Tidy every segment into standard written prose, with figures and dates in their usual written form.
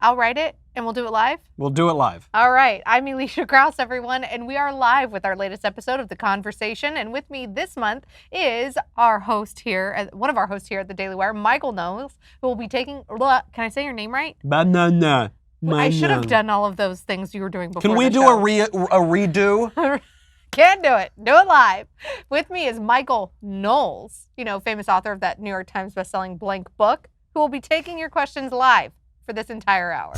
I'll write it and we'll do it live? We'll do it live. All right. I'm Alicia Krause, everyone, and we are live with our latest episode of The Conversation. And with me this month is our host here, one of our hosts here at the Daily Wire, Michael Knowles, who will be taking, can I say your name right? Banana. I should have done all of those things you were doing before. Can we do a redo? Can't do it. Do it live. With me is Michael Knowles, famous author of that New York Times bestselling Blank Book, who will be taking your questions live for this entire hour.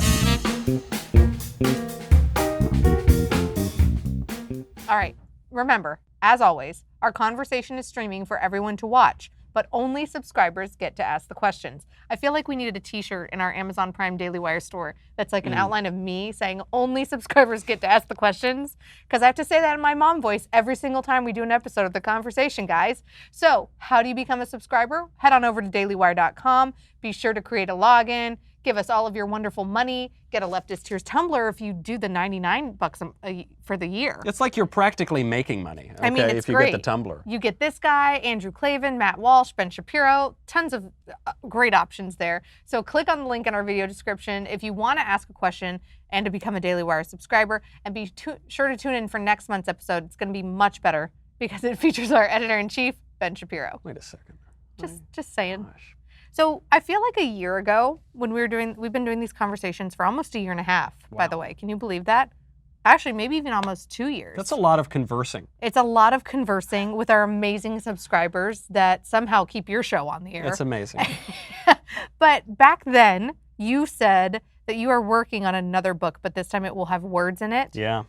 All right. Remember, as always, our conversation is streaming for everyone to watch, but only subscribers get to ask the questions. I feel like we needed a t-shirt in our Amazon Prime Daily Wire store that's like an outline of me saying only subscribers get to ask the questions, because I have to say that in my mom voice every single time we do an episode of The Conversation, guys. So how do you become a subscriber? Head on over to dailywire.com. Be sure to create a login. Give us all of your wonderful money. Get a Leftist Tears tumbler if you do the $99 for the year. It's like you're practically making money, okay, I mean, it's if you great. get the tumbler. You get this guy, Andrew Klavan, Matt Walsh, Ben Shapiro, tons of great options there. So click on the link in our video description if you want to ask a question and to become a Daily Wire subscriber. And be sure to tune in for next month's episode. It's going to be much better because it features our editor-in-chief, Ben Shapiro. Wait a second. Just saying. Gosh. So I feel like a year ago when we've been doing these conversations for almost a year and a half, by the way. Can you believe that? Actually, maybe even almost 2 years. That's a lot of conversing. It's a lot of conversing with our amazing subscribers that somehow keep your show on the air. It's amazing. But back then, you said that you are working on another book, but this time it will have words in it. Yeah.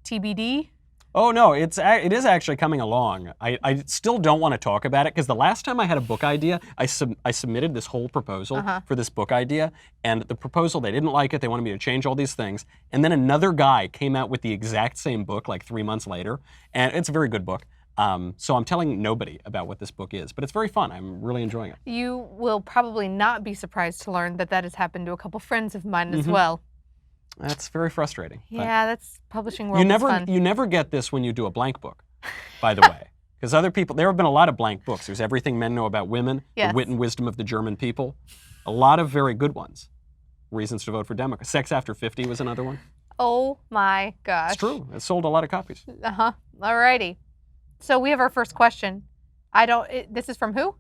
TBD? Oh, no, it is actually coming along. I still don't want to talk about it because the last time I had a book idea, I submitted this whole proposal for this book idea, and the proposal, they didn't like it. They wanted me to change all these things. And then another guy came out with the exact same book like 3 months later, and it's a very good book. So I'm telling nobody about what this book is, but it's very fun. I'm really enjoying it. You will probably not be surprised to learn that has happened to a couple friends of mine as well. That's very frustrating. Yeah, that's publishing world is fun. You never get this when you do a blank book, by the way. Because other people, there have been a lot of blank books. There's Everything Men Know About Women, The Wit and Wisdom of the German People. A lot of very good ones. Reasons to Vote for Democrats. Sex After 50 was another one. Oh my gosh. It's true. It sold a lot of copies. All righty. So we have our first question. This is from who?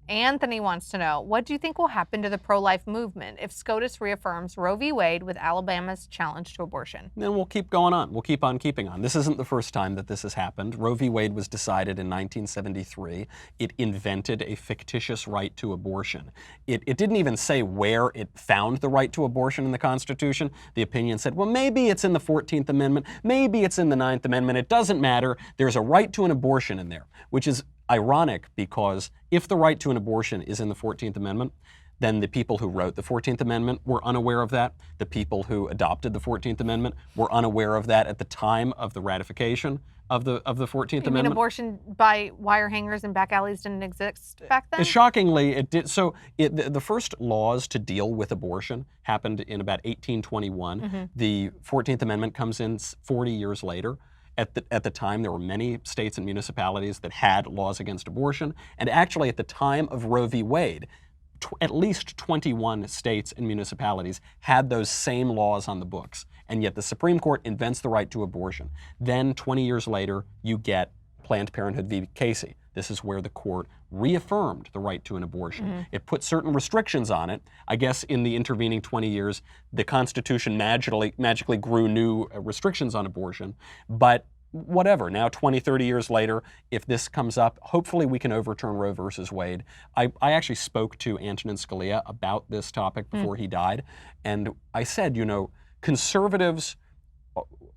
Anthony wants to know, what do you think will happen to the pro-life movement if SCOTUS reaffirms Roe v. Wade with Alabama's challenge to abortion? Then we'll keep going on. We'll keep on keeping on. This isn't the first time that this has happened. Roe v. Wade was decided in 1973. It invented a fictitious right to abortion. It didn't even say where it found the right to abortion in the Constitution. The opinion said, well, maybe it's in the 14th Amendment, maybe it's in the 9th Amendment. It doesn't matter. There's a right to an abortion in there, which is ironic because if the right to an abortion is in the 14th Amendment, then the people who wrote the 14th Amendment were unaware of that. The people who adopted the 14th Amendment were unaware of that at the time of the ratification of the 14th Amendment. You mean abortion by wire hangers and back alleys didn't exist back then? Shockingly, it did. So the first laws to deal with abortion happened in about 1821. The 14th Amendment comes in 40 years later. At the time, there were many states and municipalities that had laws against abortion. And actually, at the time of Roe v. Wade, at least 21 states and municipalities had those same laws on the books. And yet the Supreme Court invents the right to abortion. Then 20 years later, you get Planned Parenthood v. Casey. This is where the court reaffirmed the right to an abortion. It put certain restrictions on it. I guess in the intervening 20 years, the Constitution magically grew new restrictions on abortion. But whatever, now 20, 30 years later, if this comes up, hopefully we can overturn Roe versus Wade. I actually spoke to Antonin Scalia about this topic before he died. And I said, conservatives,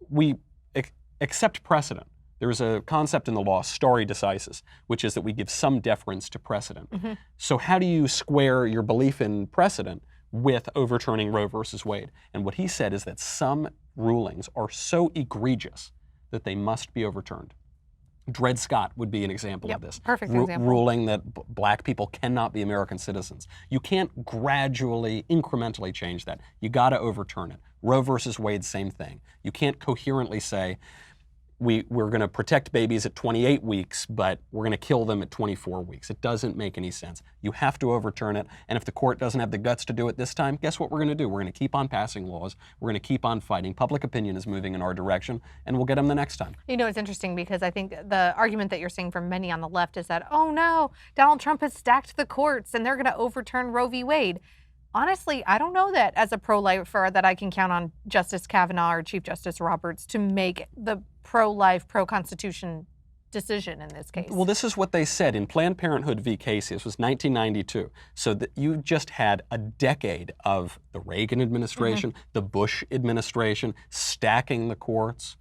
we accept precedent. There's a concept in the law, stare decisis, which is that we give some deference to precedent. So how do you square your belief in precedent with overturning Roe versus Wade? And what he said is that some rulings are so egregious that they must be overturned. Dred Scott would be an example of this. Perfect example. Ruling that black people cannot be American citizens. You can't gradually, incrementally change that. You got to overturn it. Roe versus Wade, same thing. You can't coherently say, we're going to protect babies at 28 weeks, but we're going to kill them at 24 weeks. It doesn't make any sense. You have to overturn it. And if the court doesn't have the guts to do it this time, guess what we're going to do? We're going to keep on passing laws. We're going to keep on fighting. Public opinion is moving in our direction, and we'll get them the next time. You know, it's interesting because I think the argument that you're seeing from many on the left is that, oh no, Donald Trump has stacked the courts and they're going to overturn Roe v. Wade. Honestly, I don't know that as a pro-lifer that I can count on Justice Kavanaugh or Chief Justice Roberts to make the pro-life, pro-constitution decision in this case. Well, this is what they said in Planned Parenthood v. Casey. This was 1992. So that you just had a decade of the Reagan administration, the Bush administration, stacking the courts.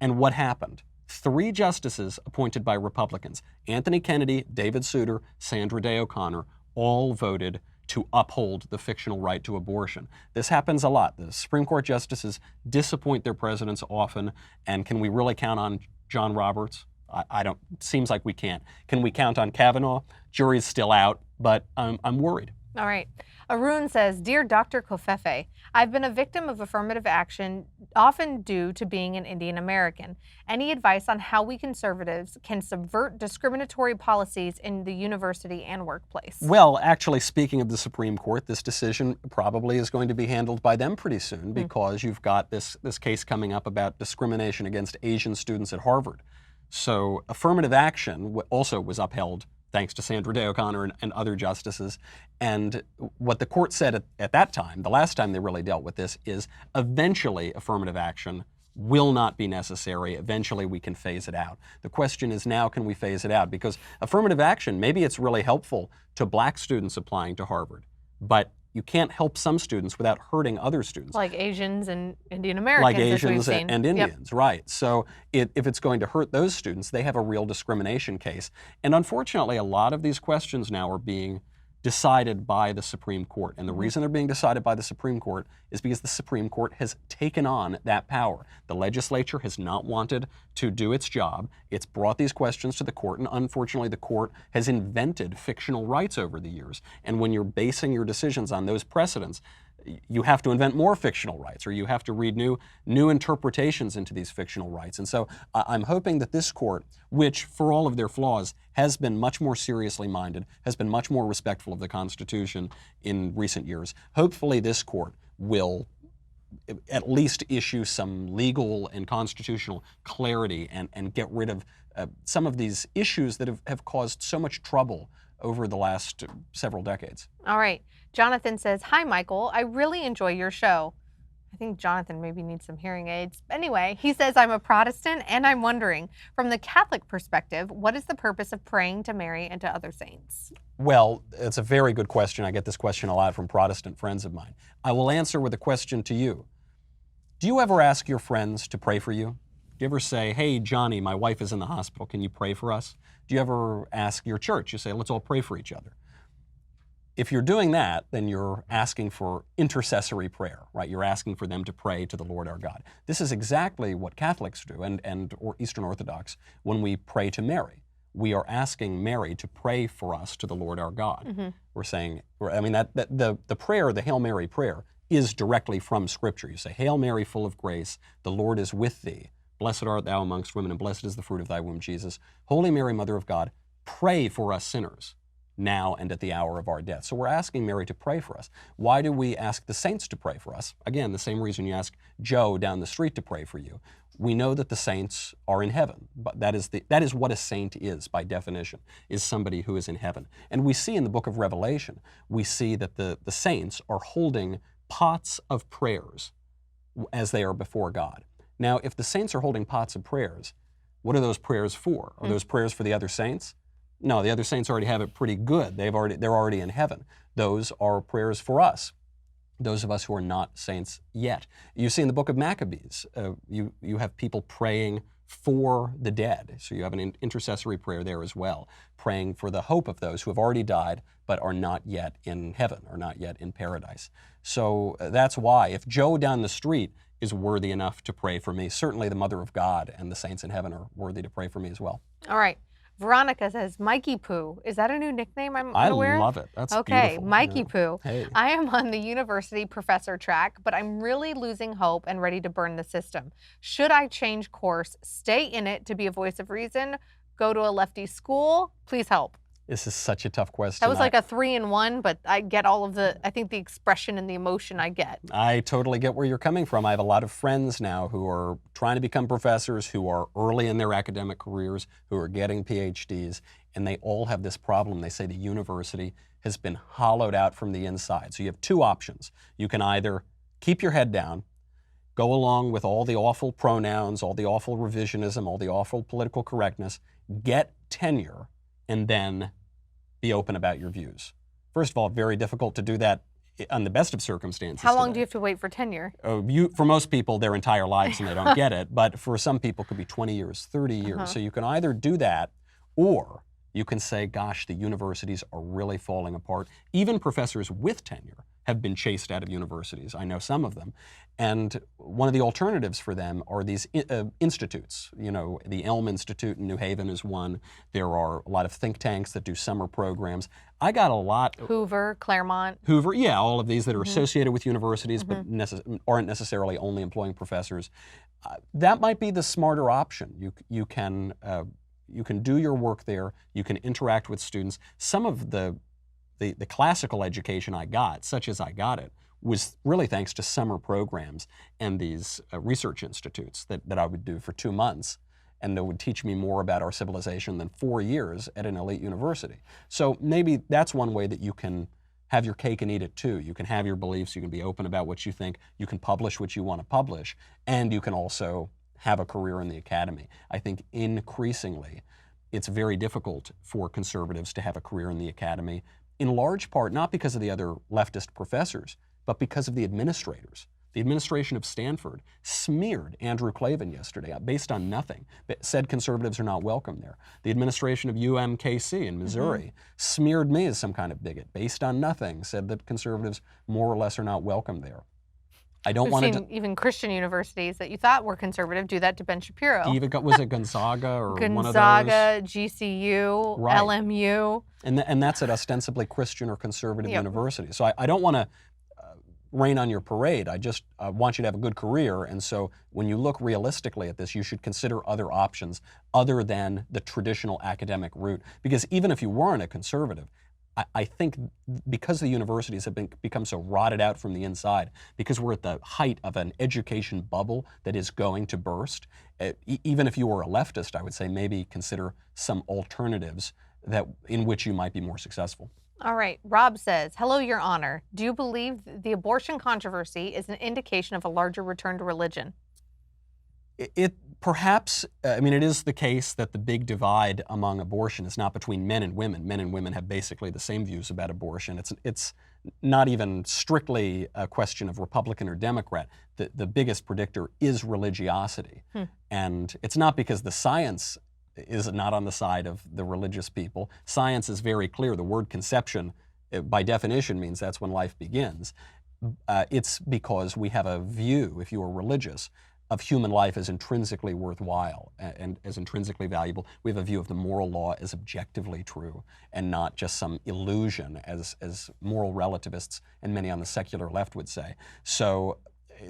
And what happened? 3 justices appointed by Republicans, Anthony Kennedy, David Souter, Sandra Day O'Connor, all voted to uphold the fictional right to abortion. This happens a lot. The Supreme Court justices disappoint their presidents often, and can we really count on John Roberts? I don't, seems like we can't. Can we count on Kavanaugh? Jury's still out, but I'm worried. All right. Arun says, Dear Dr. Kofefe, I've been a victim of affirmative action, often due to being an Indian American. Any advice on how we conservatives can subvert discriminatory policies in the university and workplace? Well, actually, speaking of the Supreme Court, this decision probably is going to be handled by them pretty soon because you've got this case coming up about discrimination against Asian students at Harvard. So affirmative action also was upheld thanks to Sandra Day O'Connor and other justices. And what the court said at that time, the last time they really dealt with this, is eventually affirmative action will not be necessary. Eventually we can phase it out. The question is now, can we phase it out? Because affirmative action, maybe it's really helpful to black students applying to Harvard, but you can't help some students without hurting other students. Like Asians and Indian Americans, like Asians as we've seen. and Indians, right. So if it's going to hurt those students, they have a real discrimination case. And unfortunately, a lot of these questions now are being decided by the Supreme Court. And the reason they're being decided by the Supreme Court is because the Supreme Court has taken on that power. The legislature has not wanted to do its job. It's brought these questions to the court, and unfortunately the court has invented fictional rights over the years. And when you're basing your decisions on those precedents, you have to invent more fictional rights, or you have to read new interpretations into these fictional rights. And so I'm hoping that this court, which for all of their flaws has been much more seriously minded, has been much more respectful of the Constitution in recent years, hopefully this court will at least issue some legal and constitutional clarity and get rid of some of these issues that have caused so much trouble over the last several decades. All right. Jonathan says, Hi, Michael. I really enjoy your show. I think Jonathan maybe needs some hearing aids. Anyway, he says, I'm a Protestant and I'm wondering, from the Catholic perspective, what is the purpose of praying to Mary and to other saints? Well, it's a very good question. I get this question a lot from Protestant friends of mine. I will answer with a question to you. Do you ever ask your friends to pray for you? Do you ever say, hey, Johnny, my wife is in the hospital. Can you pray for us? Do you ever ask your church? You say, let's all pray for each other. If you're doing that, then you're asking for intercessory prayer, right? You're asking for them to pray to the Lord our God. This is exactly what Catholics do or Eastern Orthodox when we pray to Mary. We are asking Mary to pray for us to the Lord our God. We're saying, the prayer, the Hail Mary prayer, is directly from Scripture. You say, Hail Mary, full of grace, the Lord is with thee. Blessed art thou amongst women, and blessed is the fruit of thy womb, Jesus. Holy Mary, Mother of God, pray for us sinners, now and at the hour of our death. So we're asking Mary to pray for us. Why do we ask the saints to pray for us? Again, the same reason you ask Joe down the street to pray for you. We know that the saints are in heaven, but that is what a saint is by definition, is somebody who is in heaven. And we see in the book of Revelation, we see that the saints are holding pots of prayers as they are before God. Now, if the saints are holding pots of prayers, what are those prayers for? Are those prayers for the other saints? No, the other saints already have it pretty good. They're already in heaven. Those are prayers for us, those of us who are not saints yet. You see in the book of Maccabees, you have people praying for the dead. So you have an intercessory prayer there as well, praying for the hope of those who have already died but are not yet in heaven, or not yet in paradise. So that's why, if Joe down the street is worthy enough to pray for me, certainly the Mother of God and the saints in heaven are worthy to pray for me as well. All right. Veronica says, Mikey Poo. Is that a new nickname I'm I unaware of? love it. That's okay, beautiful. Mikey Yeah. Poo. Hey. I am on the university professor track, but I'm really losing hope and ready to burn the system. Should I change course, stay in it to be a voice of reason, go to a lefty school? Please help. This is such a tough question. That was like a 3-in-1, but I get all of I think the expression and the emotion I get. I totally get where you're coming from. I have a lot of friends now who are trying to become professors, who are early in their academic careers, who are getting PhDs, and they all have this problem. They say the university has been hollowed out from the inside. So you have two options. You can either keep your head down, go along with all the awful pronouns, all the awful revisionism, all the awful political correctness, get tenure, and then be open about your views. First of all, very difficult to do that on the best of circumstances. How long today. do you have to wait for tenure? For most people, their entire lives, and they don't get it. But for some people, it could be 20 years, 30 years. So you can either do that, or you can say, gosh, the universities are really falling apart. Even professors with tenure have been chased out of universities. I know some of them. And one of the alternatives for them are these institutes. You know, the Elm Institute in New Haven is one. There are a lot of think tanks that do summer programs. I got a lot. Hoover, Claremont. Hoover, yeah, all of these that are associated with universities but aren't necessarily only employing professors. That might be the smarter option. You can do your work there. You can interact with students. Some of the classical education I got, such as I got it, was really thanks to summer programs and these research institutes that I would do for 2 months, and that would teach me more about our civilization than 4 years at an elite university. So maybe that's one way that you can have your cake and eat it too. You can have your beliefs, you can be open about what you think, you can publish what you want to publish, and you can also have a career in the academy. I think increasingly it's very difficult for conservatives to have a career in the academy, in large part not because of the other leftist professors, but because of the administrators. The administration of Stanford smeared Andrew Klavan yesterday based on nothing, said conservatives are not welcome there. The administration of UMKC in Missouri smeared me as some kind of bigot based on nothing, said that conservatives more or less are not welcome there. I don't want to. Even Christian universities that you thought were conservative do that to Ben Shapiro. Was it Gonzaga or one of those? Gonzaga, GCU, Right. LMU. And that's at ostensibly Christian or conservative universities. So I don't want to rain on your parade. I just want you to have a good career. And so when you look realistically at this, you should consider other options other than the traditional academic route. Because even if you weren't a conservative, I think because the universities have become so rotted out from the inside, because we're at the height of an education bubble that is going to burst, even if you were a leftist, I would say maybe consider some alternatives in which you might be more successful. All right. Rob says, hello, Your Honor. Do you believe the abortion controversy is an indication of a larger return to religion? It perhaps, it is the case that the big divide among abortion is not between men and women. Men and women have basically the same views about abortion. It's not even strictly a question of Republican or Democrat. The biggest predictor is religiosity. And it's not because the science is not on the side of the religious people. Science is very clear. The word conception, by definition, means that's when life begins. It's because we have a view, if you are religious, of human life as intrinsically worthwhile and as intrinsically valuable. We have a view of the moral law as objectively true and not just some illusion, as moral relativists and many on the secular left would say. So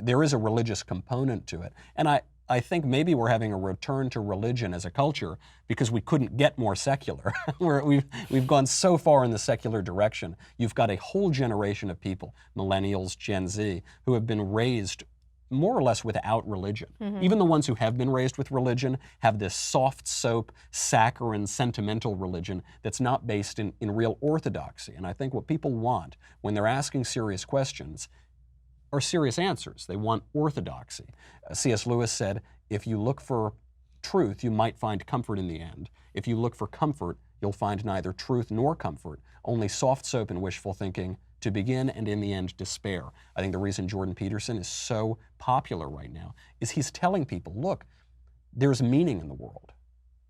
there is a religious component to it. And I think maybe we're having a return to religion as a culture because we couldn't get more secular. We've gone so far in the secular direction. You've got a whole generation of people, millennials, Gen Z, who have been raised more or less without religion. Even the ones who have been raised with religion have this soft soap, saccharine, sentimental religion that's not based in real orthodoxy. And I think what people want when they're asking serious questions are serious answers. They want orthodoxy. C.S. Lewis said, if you look for truth, you might find comfort in the end. If you look for comfort, you'll find neither truth nor comfort, only soft soap and wishful thinking to begin and in the end despair. I think the reason Jordan Peterson is so popular right now is he's telling people, look, there's meaning in the world.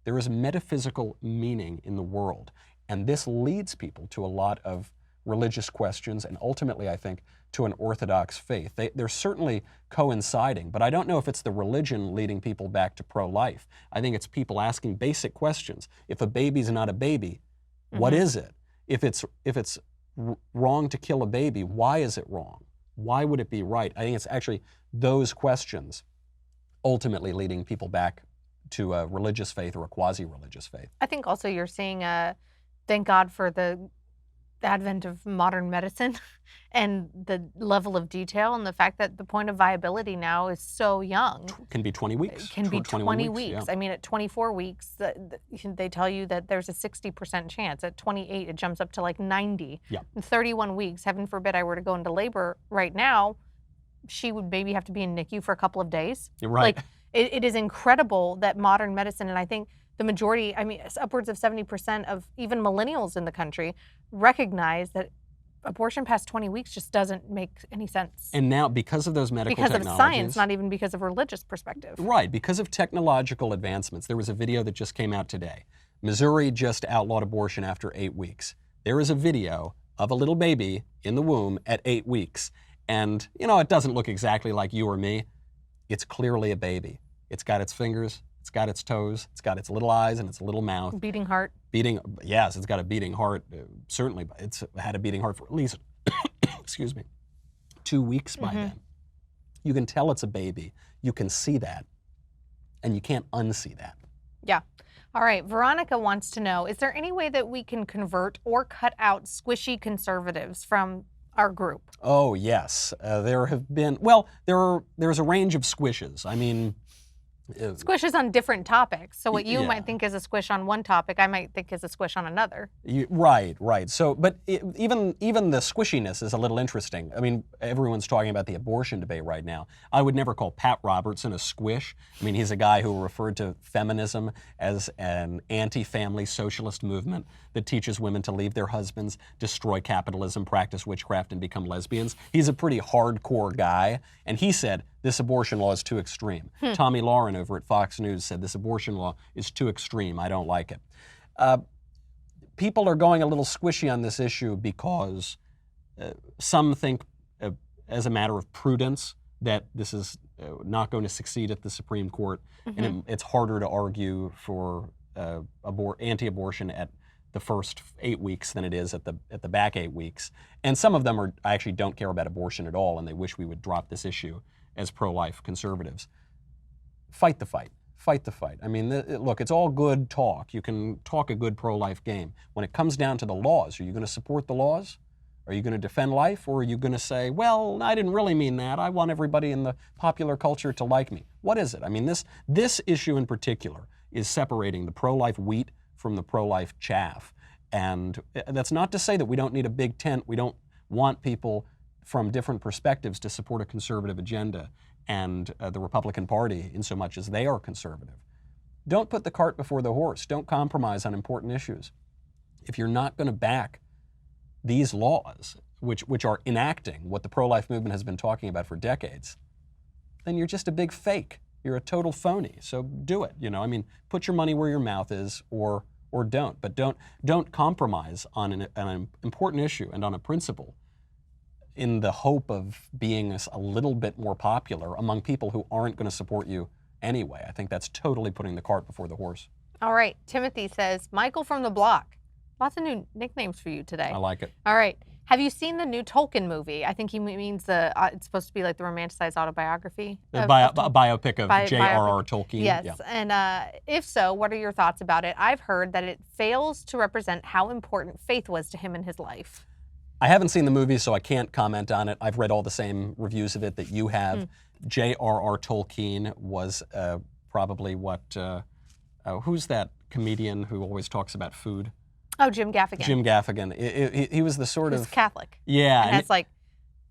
There is metaphysical meaning in the world. And this leads people to a lot of religious questions and ultimately, I think, to an orthodox faith. They're certainly coinciding, but I don't know if it's the religion leading people back to pro-life. I think it's people asking basic questions. If a baby's not a baby, what is it? If it's wrong to kill a baby, why is it wrong? Why would it be right? I think it's actually those questions ultimately leading people back to a religious faith or a quasi-religious faith. I think also you're seeing, thank God for the advent of modern medicine and the level of detail and the fact that the point of viability now is so young. Can be 20 weeks. It can be 20 weeks. Yeah. I mean, at 24 weeks, they tell you that there's a 60% chance. At 28, it jumps up to like 90. Yeah. In 31 weeks, heaven forbid I were to go into labor right now, she would maybe have to be in NICU for a couple of days. You're right. Like, it is incredible that modern medicine, and I think the majority, I mean, upwards of 70% of even millennials in the country recognize that abortion past 20 weeks just doesn't make any sense. And now, because of those medical technologies... Because of science, not even because of a religious perspective. Right, because of technological advancements. There was a video that just came out today. Missouri just outlawed abortion after 8 weeks. There is a video of a little baby in the womb at 8 weeks. And, you know, it doesn't look exactly like you or me. It's clearly a baby. It's got its fingers, it's got its toes, it's got its little eyes and its little mouth. Beating heart. Yes, it's got a beating heart. Certainly, it's had a beating heart for at least, excuse me, 2 weeks by then. You can tell it's a baby. You can see that, and you can't unsee that. Yeah. All right, Veronica wants to know, is there any way that we can convert or cut out squishy conservatives from our group? Oh, yes. There have been, well, there's a range of squishes. I mean... Squishes on different topics. So what you might think is a squish on one topic, I might think is a squish on another. Right. So, but even the squishiness is a little interesting. I mean, everyone's talking about the abortion debate right now. I would never call Pat Robertson a squish. I mean, he's a guy who referred to feminism as an anti-family socialist movement that teaches women to leave their husbands, destroy capitalism, practice witchcraft, and become lesbians. He's a pretty hardcore guy, and he said, this abortion law is too extreme. Tommy Lauren over at Fox News said this abortion law is too extreme. I don't like it. People are going a little squishy on this issue because some think, as a matter of prudence, that this is not going to succeed at the Supreme Court, and it's harder to argue for anti-abortion at the first 8 weeks than it is at the back 8 weeks. And some of them actually don't care about abortion at all, and they wish we would drop this issue as pro-life conservatives. Fight the fight. Fight the fight. I mean, look, it's all good talk. You can talk a good pro-life game. When it comes down to the laws, are you going to support the laws? Are you going to defend life? Or are you going to say, well, I didn't really mean that. I want everybody in the popular culture to like me. What is it? I mean, this issue in particular is separating the pro-life wheat from the pro-life chaff. And that's not to say that we don't need a big tent. We don't want people from different perspectives to support a conservative agenda and the Republican Party in so much as they are conservative. Don't put the cart before the horse. Don't compromise on important issues. If you're not going to back these laws, which are enacting what the pro-life movement has been talking about for decades, then you're just a big fake. You're a total phony. So do it. You know, I mean, put your money where your mouth is, or don't. But don't compromise on an important issue and on a principle in the hope of being a little bit more popular among people who aren't going to support you anyway. I think that's totally putting the cart before the horse. All right. Timothy says, Michael from the block. Lots of new nicknames for you today. I like it. All right. Have you seen the new Tolkien movie? I think he means it's supposed to be like the romanticized autobiography. A biopic of J.R.R. Tolkien. Yes. Yeah. And if so, what are your thoughts about it? I've heard that it fails to represent how important faith was to him in his life. I haven't seen the movie, so I can't comment on it. I've read all the same reviews of it that you have. J.R.R. Tolkien was probably who's that comedian who always talks about food? Oh, Jim Gaffigan. Jim Gaffigan. He was the sort He's of... Catholic. Yeah. And has like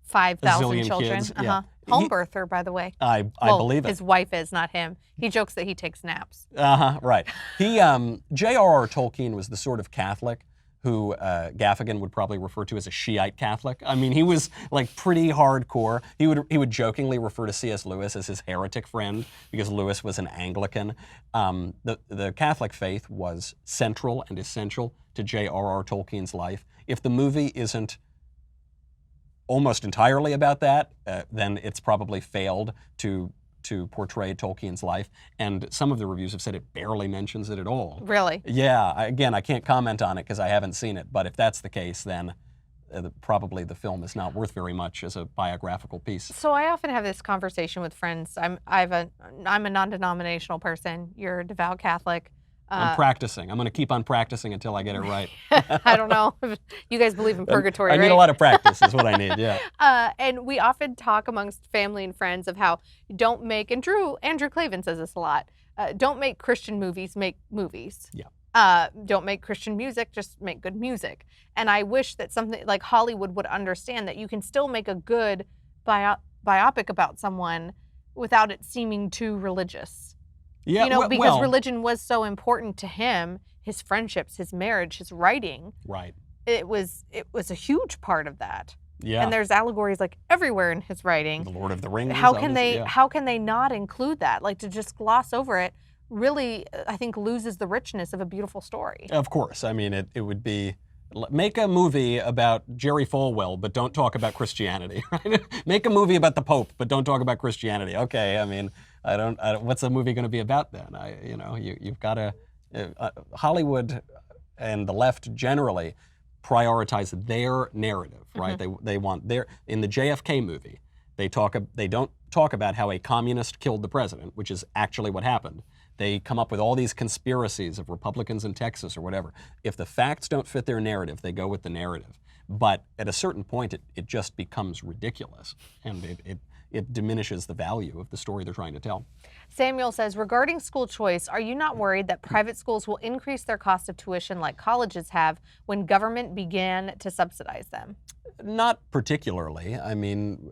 5,000 children. Kids. Yeah. Home birther, by the way. I believe it. His wife is, not him. He jokes that he takes naps. Right. J.R.R. Tolkien was the sort of Catholic who Gaffigan would probably refer to as a Shiite Catholic. I mean, he was like pretty hardcore. He would jokingly refer to C.S. Lewis as his heretic friend because Lewis was an Anglican. The Catholic faith was central and essential to J.R.R. Tolkien's life. If the movie isn't almost entirely about that, then it's probably failed to portray Tolkien's life. And some of the reviews have said it barely mentions it at all. Really? Yeah. I can't comment on it because I haven't seen it. But if that's the case, then probably the film is not worth very much as a biographical piece. So I often have this conversation with friends. I'm a non-denominational person. You're a devout Catholic. I'm practicing. I'm going to keep on practicing until I get it right. I don't know. You guys believe in purgatory, I need right? a lot of practice is what I need, yeah. And we often talk amongst family and friends of how don't make, and Andrew Clavin says this a lot, don't make Christian movies, make movies. Yeah. Don't make Christian music, just make good music. And I wish that something like Hollywood would understand that you can still make a good biopic about someone without it seeming too religious. Yeah, because religion was so important to him, his friendships, his marriage, his writing. Right. It was a huge part of that. Yeah. And there's allegories like everywhere in his writing. The Lord of the Rings. How can they not include that? Like, to just gloss over it really, I think, loses the richness of a beautiful story. Of course. I mean, it would be, make a movie about Jerry Falwell, but don't talk about Christianity. Right? Make a movie about the Pope, but don't talk about Christianity. Okay, I mean, I don't what's the movie going to be about then? You've got to, Hollywood and the left generally prioritize their narrative, right? Mm-hmm. They want in the JFK movie, they don't talk about how a communist killed the president, which is actually what happened. They come up with all these conspiracies of Republicans in Texas or whatever. If the facts don't fit their narrative, they go with the narrative. But at a certain point, it just becomes ridiculous, and it diminishes the value of the story they're trying to tell. Samuel says, regarding school choice, are you not worried that private schools will increase their cost of tuition like colleges have when government began to subsidize them? Not particularly. I mean,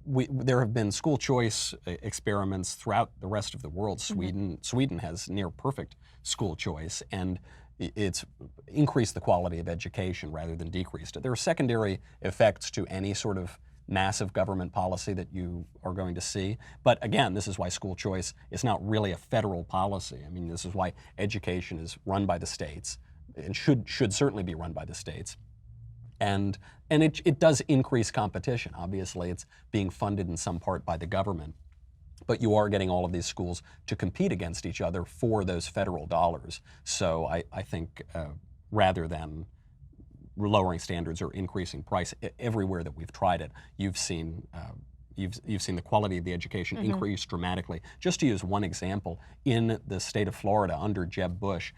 there have been school choice experiments throughout the rest of the world. Sweden has near perfect school choice, and it's increased the quality of education rather than decreased it. There are secondary effects to any sort of massive government policy that you are going to see. But again, this is why school choice is not really a federal policy. I mean, this is why education is run by the states and should certainly be run by the states. And it does increase competition. Obviously, it's being funded in some part by the government. But you are getting all of these schools to compete against each other for those federal dollars. So I think rather than lowering standards or increasing price, everywhere that we've tried it, you've seen the quality of the education increase dramatically. Just to use one example, in the state of Florida under Jeb Bush,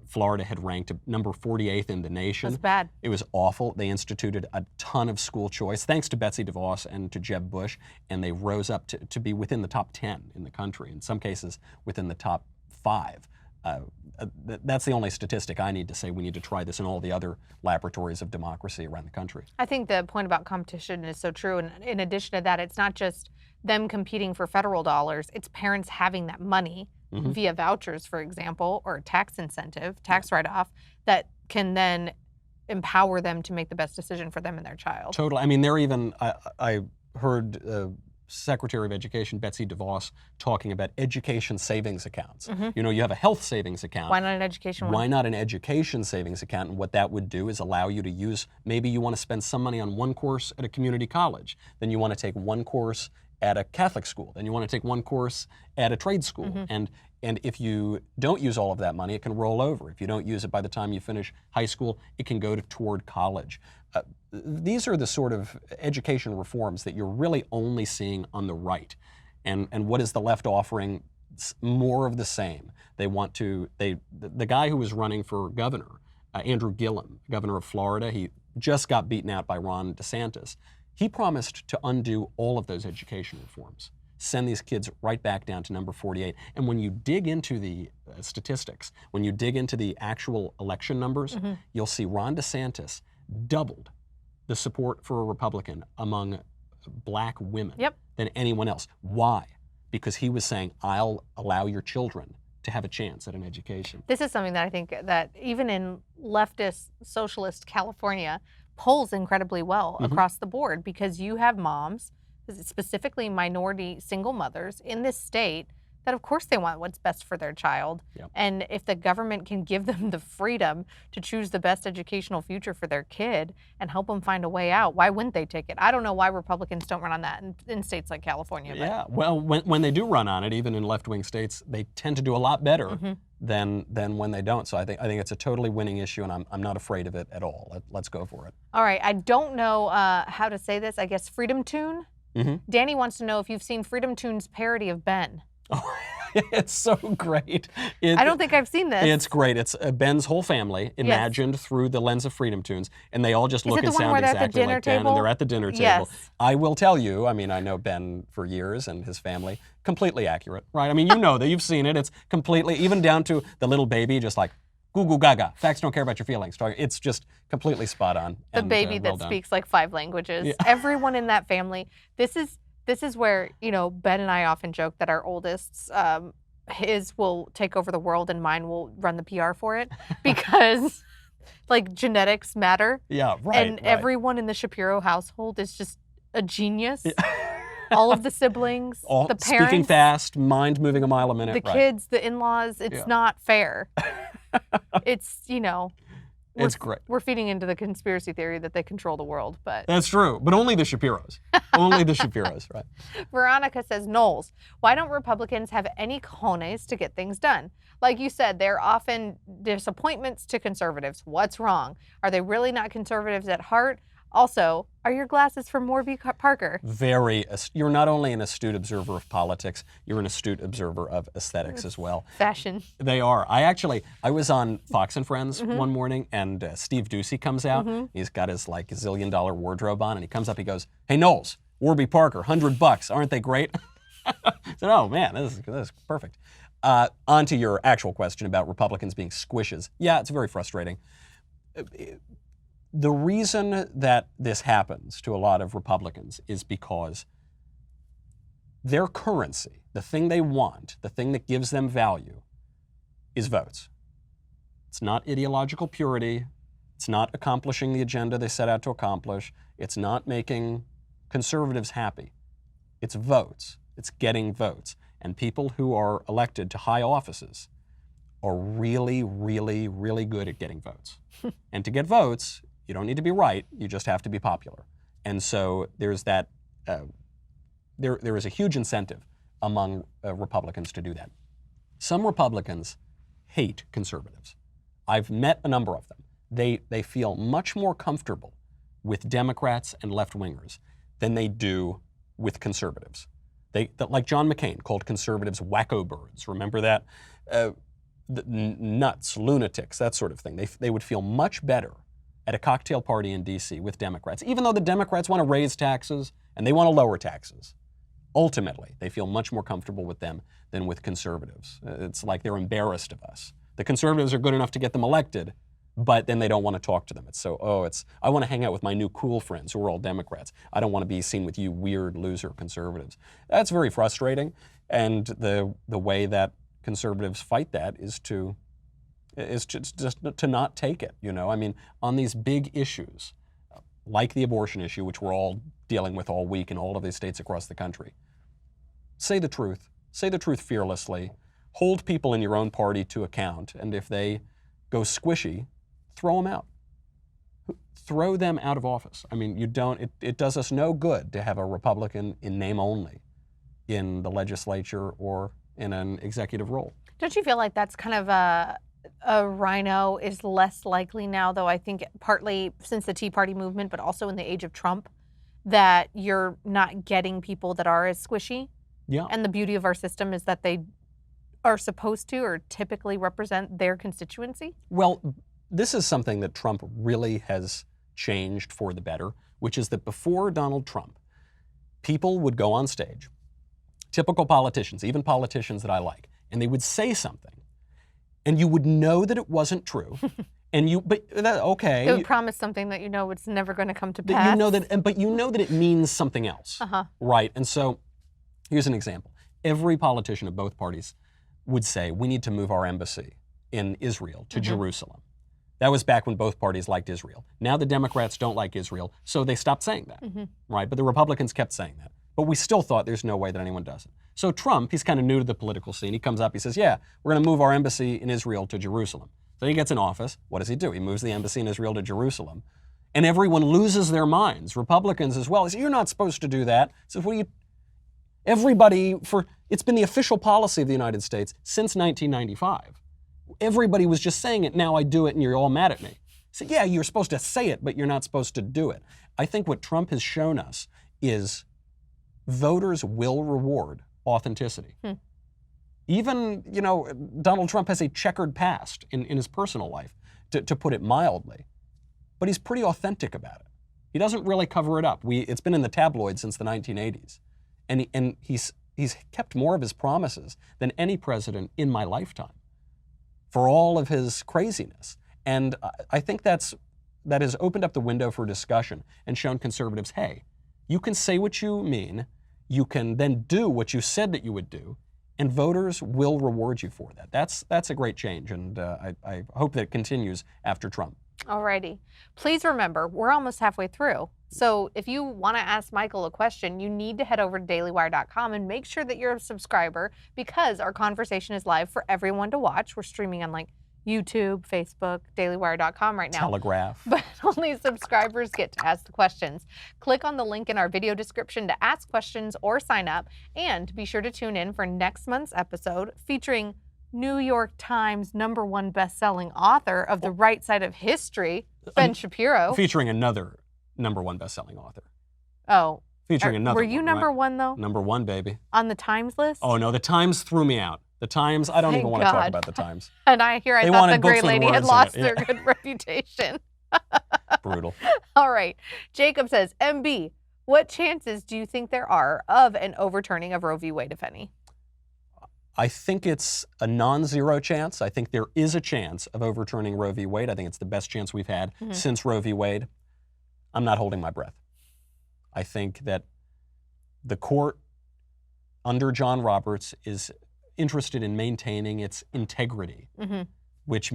Florida had ranked number 48th in the nation. That's bad. It was awful. They instituted a ton of school choice, thanks to Betsy DeVos and to Jeb Bush, and they rose up to be within the top 10 in the country, in some cases within the top 5. That's the only statistic I need to say we need to try this in all the other laboratories of democracy around the country. I think the point about competition is so true. And in addition to that, it's not just them competing for federal dollars, it's parents having that money via vouchers, for example, or tax incentive, tax write-off, that can then empower them to make the best decision for them and their child. Totally. I mean, they're even, I heard Secretary of Education Betsy DeVos talking about education savings accounts. You know, you have a health savings account. Why not an education one? Why not an education savings account? And what that would do is allow you to use, maybe you want to spend some money on one course at a community college, then you want to take one course at a Catholic school, then you want to take one course at a trade school. And if you don't use all of that money, it can roll over. If you don't use it by the time you finish high school, it can go toward college. These are the sort of education reforms that you're really only seeing on the right. And what is the left offering? More of the same. They want to, the guy who was running for governor, Andrew Gillum, governor of Florida, he just got beaten out by Ron DeSantis. He promised to undo all of those education reforms, send these kids right back down to number 48. And when you dig into the statistics, when you dig into the actual election numbers, you'll see Ron DeSantis doubled the support for a Republican among black women than anyone else. Why? Because he was saying, I'll allow your children to have a chance at an education. This is something that I think that even in leftist, socialist California polls incredibly well across the board, because you have moms, specifically minority single mothers in this state, that of course they want what's best for their child. Yep. And if the government can give them the freedom to choose the best educational future for their kid and help them find a way out, why wouldn't they take it? I don't know why Republicans don't run on that in states like California. But. Yeah, well, when they do run on it, even in left-wing states, they tend to do a lot better than when they don't. So I think it's a totally winning issue, and I'm not afraid of it at all. Let's go for it. All right, I don't know how to say this. I guess Freedom Tune? Danny wants to know if you've seen Freedom Tune's parody of Ben. Oh, it's so great. I don't think I've seen this. It's great. It's Ben's whole family imagined through the lens of Freedom Tunes, and they all just look and sound exactly like Ben, and they're at the dinner table. Yes. I will tell you, I mean, I know Ben for years and his family, completely accurate, right? I mean, you know that, you've seen it. It's completely, even down to the little baby, just like, goo goo gaga. Facts don't care about your feelings. It's just completely spot on. The baby that speaks like 5 languages. Yeah. Everyone in that family. This is where, Ben and I often joke that our oldest, his will take over the world and mine will run the PR for it because like genetics matter. Yeah, right. And everyone in the Shapiro household is just a genius. Yeah. All of the siblings, the parents. Speaking fast, mind moving a mile a minute. The kids, the in-laws, it's not fair. It's, it's great. We're feeding into the conspiracy theory that they control the world, but... That's true, but only the Shapiros. Only the Shapiros, right. Veronica says, Knowles, why don't Republicans have any cojones to get things done? Like you said, they're often disappointments to conservatives. What's wrong? Are they really not conservatives at heart? Also, are your glasses from Warby Parker? You're not only an astute observer of politics, you're an astute observer of aesthetics as well. Fashion. They are. I was on Fox and Friends one morning, and Steve Doocy comes out. He's got his like $1 zillion wardrobe on, and he comes up, he goes, "Hey Knowles, Warby Parker, $100, aren't they great?" I said, "Oh man, this is perfect." On to your actual question about Republicans being squishes. Yeah, it's very frustrating. The reason that this happens to a lot of Republicans is because their currency, the thing they want, the thing that gives them value, is votes. It's not ideological purity. It's not accomplishing the agenda they set out to accomplish. It's not making conservatives happy. It's votes. It's getting votes. And people who are elected to high offices are really, really, really good at getting votes. And to get votes, you don't need to be right, you just have to be popular. And so there's that, there is a huge incentive among Republicans to do that. Some Republicans hate conservatives. I've met a number of them. They feel much more comfortable with Democrats and left-wingers than they do with conservatives. Like John McCain called conservatives wacko birds, remember that? Nuts, lunatics, that sort of thing. They would feel much better at a cocktail party in D.C. with Democrats, even though the Democrats want to raise taxes and they want to lower taxes. Ultimately, they feel much more comfortable with them than with conservatives. It's like they're embarrassed of us. The conservatives are good enough to get them elected, but then they don't want to talk to them. It's I want to hang out with my new cool friends who are all Democrats. I don't want to be seen with you weird loser conservatives. That's very frustrating, and the way that conservatives fight that is just to not take it, I mean, on these big issues, like the abortion issue, which we're all dealing with all week in all of these states across the country. Say the truth. Say the truth fearlessly. Hold people in your own party to account, and if they go squishy, throw them out. Throw them out of office. I mean, it does us no good to have a Republican in name only in the legislature or in an executive role. Don't you feel like that's kind of a rhino is less likely now, though? I think partly since the Tea Party movement, but also in the age of Trump, that you're not getting people that are as squishy. Yeah. And the beauty of our system is that they are supposed to or typically represent their constituency. Well, this is something that Trump really has changed for the better, which is that before Donald Trump, people would go on stage, typical politicians, even politicians that I like, and they would say something, and you would know that it wasn't true, and they would promise something that it's never going to come to pass. But you know that it means something else, right? And so, here's an example. Every politician of both parties would say, we need to move our embassy in Israel to Jerusalem. That was back when both parties liked Israel. Now the Democrats don't like Israel, so they stopped saying that, right? But the Republicans kept saying that. But we still thought there's no way that anyone does it. So Trump, he's kind of new to the political scene. He comes up, he says, yeah, we're going to move our embassy in Israel to Jerusalem. So he gets in office. What does he do? He moves the embassy in Israel to Jerusalem. And everyone loses their minds, Republicans as well. He says, you're not supposed to do that. So it's been the official policy of the United States since 1995. Everybody was just saying it, now I do it and you're all mad at me. So yeah, you're supposed to say it, but you're not supposed to do it. I think what Trump has shown us is voters will reward authenticity. Even, Donald Trump has a checkered past in his personal life, to put it mildly. But he's pretty authentic about it. He doesn't really cover it up. It's been in the tabloids since the 1980s. And he's kept more of his promises than any president in my lifetime, for all of his craziness. And I think that has opened up the window for discussion and shown conservatives, hey, you can say what you mean, you can then do what you said that you would do, and voters will reward you for that. That's a great change, and I hope that it continues after Trump. Alrighty. Please remember, we're almost halfway through. So if you want to ask Michael a question, you need to head over to dailywire.com and make sure that you're a subscriber, because our conversation is live for everyone to watch. We're streaming on YouTube, Facebook, dailywire.com right now. Telegraph. But only subscribers get to ask the questions. Click on the link in our video description to ask questions or sign up. And be sure to tune in for next month's episode featuring New York Times #1 best-selling author of The Right Side of History, Ben Shapiro. Featuring another #1 best-selling author. Oh. Featuring another Were you one, number right? one, though? #1, baby. On the Times list? Oh, no, the Times threw me out. The Times, I don't Thank even want to talk God. about the Times. And I They thought wanted the Gray books with Lady had words in lost it, their yeah. good reputation. Brutal. All right. Jacob says, MB, what chances do you think there are of an overturning of Roe v. Wade, if any? I think it's a non-zero chance. I think there is a chance of overturning Roe v. Wade. I think it's the best chance we've had since Roe v. Wade. I'm not holding my breath. I think that the court under John Roberts is interested in maintaining its integrity, which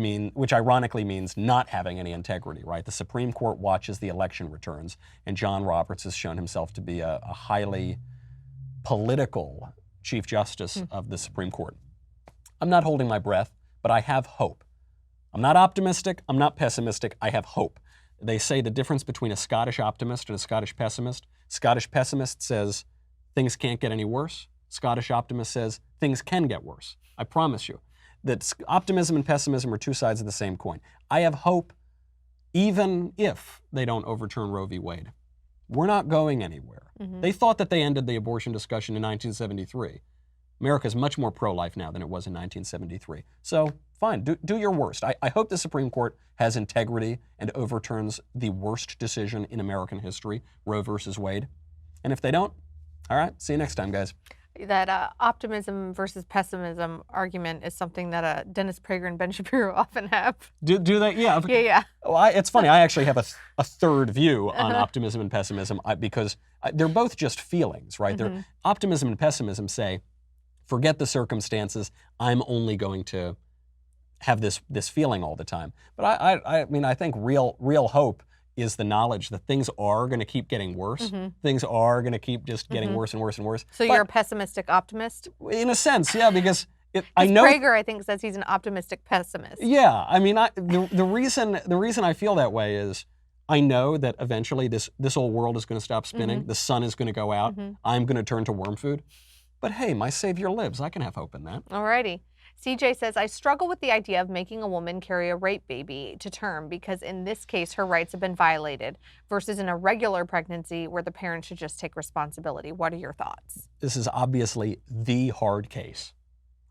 ironically means not having any integrity, right? The Supreme Court watches the election returns, and John Roberts has shown himself to be a highly political Chief Justice of the Supreme Court. I'm not holding my breath, but I have hope. I'm not optimistic, I'm not pessimistic, I have hope. They say the difference between a Scottish optimist and a Scottish pessimist. Scottish pessimist says things can't get any worse. Scottish optimist says things can get worse. I promise you that optimism and pessimism are two sides of the same coin. I have hope even if they don't overturn Roe v. Wade. We're not going anywhere. They thought that they ended the abortion discussion in 1973. America's much more pro-life now than it was in 1973. So fine, do your worst. I hope the Supreme Court has integrity and overturns the worst decision in American history, Roe versus Wade. And if they don't, all right, see you next time, guys. That optimism versus pessimism argument is something that Dennis Prager and Ben Shapiro often have. Do they? Yeah. Yeah. Well, it's funny. I actually have a third view on optimism and pessimism because they're both just feelings, right? Optimism and pessimism say, forget the circumstances. I'm only going to have this feeling all the time. But I mean, I think real hope is the knowledge that things are going to keep getting worse. Things are going to keep just getting worse and worse and worse. So you're a pessimistic optimist? In a sense, yeah, because I know Prager, I think, says he's an optimistic pessimist. Yeah, I mean, the reason I feel that way is I know that eventually this whole world is going to stop spinning. The sun is going to go out. I'm going to turn to worm food. But hey, my savior lives. I can have hope in that. Alrighty. CJ says, I struggle with the idea of making a woman carry a rape baby to term because in this case, her rights have been violated versus in a regular pregnancy where the parent should just take responsibility. What are your thoughts? This is obviously the hard case,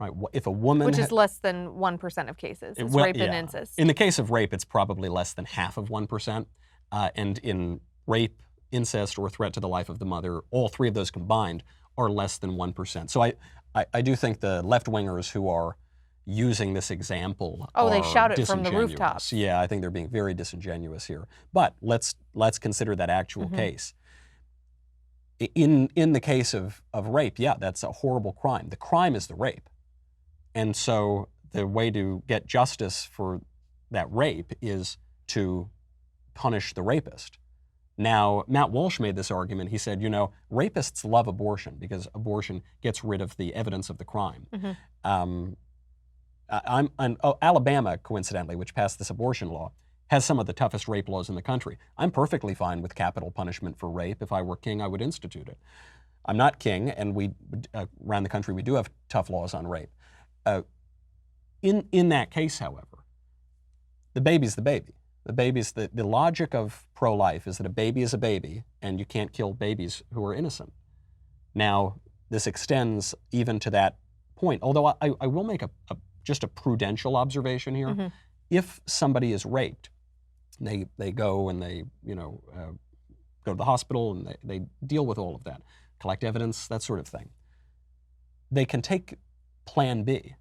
right? If a woman... Which is less than 1% of cases. It's rape and incest. In the case of rape, it's probably less than half of 1%. And in rape, incest, or threat to the life of the mother, all three of those combined are less than 1%. So I do think the left-wingers who are using this example they shout it from the rooftops. Yeah, I think they're being very disingenuous here. But let's consider that actual case. In the case of rape, yeah, that's a horrible crime. The crime is the rape. And so the way to get justice for that rape is to punish the rapist, Now, Matt Walsh made this argument. He said, rapists love abortion because abortion gets rid of the evidence of the crime. Alabama, coincidentally, which passed this abortion law, has some of the toughest rape laws in the country. I'm perfectly fine with capital punishment for rape. If I were king, I would institute it. I'm not king, and around the country we do have tough laws on rape. In that case, however, the baby's the baby. The logic of pro-life is that a baby is a baby, and you can't kill babies who are innocent. Now, this extends even to that point, although I will make just a prudential observation here. If somebody is raped, they go and they go to the hospital and they deal with all of that, collect evidence, that sort of thing. They can take Plan B.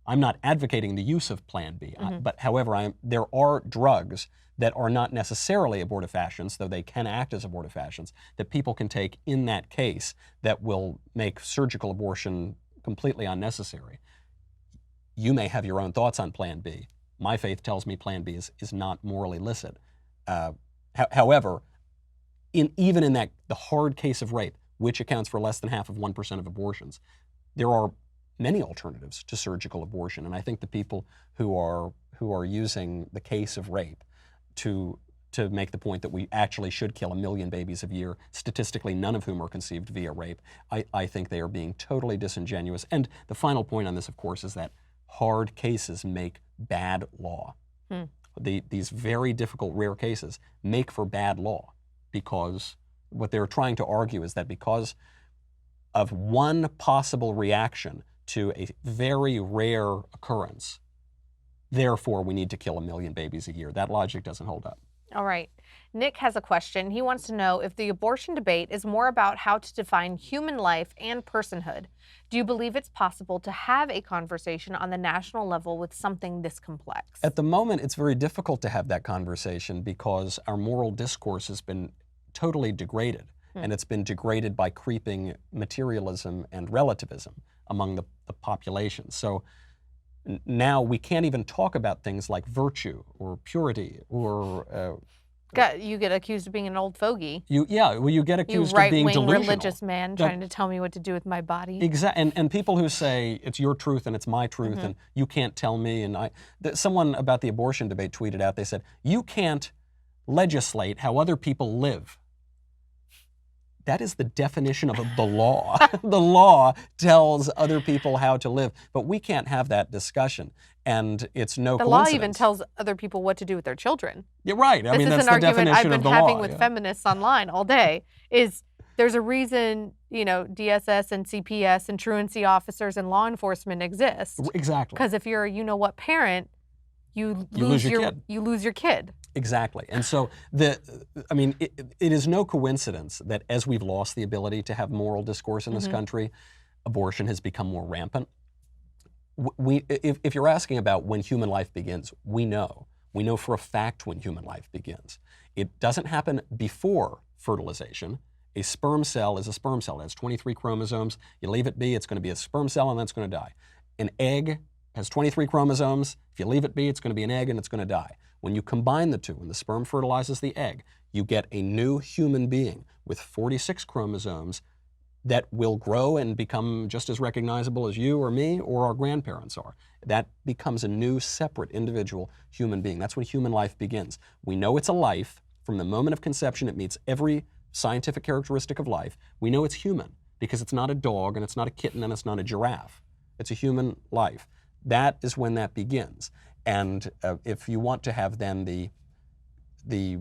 I'm not advocating the use of Plan B, but however, there are drugs that are not necessarily abortifacients, though they can act as abortifacients, that people can take in that case that will make surgical abortion completely unnecessary. You may have your own thoughts on Plan B. My faith tells me Plan B is not morally licit. However, even in the hard case of rape, which accounts for less than half of 1% of abortions, there are many alternatives to surgical abortion, and I think the people who are using the case of rape to make the point that we actually should kill 1 million babies a year, statistically none of whom are conceived via rape, I think they are being totally disingenuous. And the final point on this, of course, is that hard cases make bad law. These very difficult, rare cases make for bad law, because what they're trying to argue is that because of one possible reaction to a very rare occurrence, therefore we need to kill 1 million babies a year. That logic doesn't hold up. All right. Nick has a question. He wants to know if the abortion debate is more about how to define human life and personhood. Do you believe it's possible to have a conversation on the national level with something this complex? At the moment, it's very difficult to have that conversation because our moral discourse has been totally degraded, and it's been degraded by creeping materialism and relativism among the population. So now we can't even talk about things like virtue or purity or... you get accused of being an old fogey. You get accused of being delusional. Religious man trying to tell me what to do with my body. Exactly, and people who say it's your truth and it's my truth and you can't tell me. And someone about the abortion debate tweeted out, they said, you can't legislate how other people live. That is the definition of the law. The law tells other people how to live, but we can't have that discussion. And it's no coincidence. The law even tells other people what to do with their children. You're right. This is an argument I've been having with feminists online all day. There's a reason, DSS and CPS and truancy officers and law enforcement exist. Exactly. Because if you're a you-know-what parent, you lose your kid. Exactly. And so, it is no coincidence that as we've lost the ability to have moral discourse in this country, abortion has become more rampant. If you're asking about when human life begins, we know for a fact when human life begins. It doesn't happen before fertilization. A sperm cell is a sperm cell. It has 23 chromosomes. You leave it be, it's going to be a sperm cell, and then it's going to die. An egg has 23 chromosomes. If you leave it be, it's going to be an egg, and it's going to die. When you combine the two, when the sperm fertilizes the egg, you get a new human being with 46 chromosomes that will grow and become just as recognizable as you or me or our grandparents are. That becomes a new, separate, individual human being. That's when human life begins. We know it's a life. From the moment of conception, it meets every scientific characteristic of life. We know it's human because it's not a dog and it's not a kitten and it's not a giraffe. It's a human life. That is when that begins. And if you want to have then the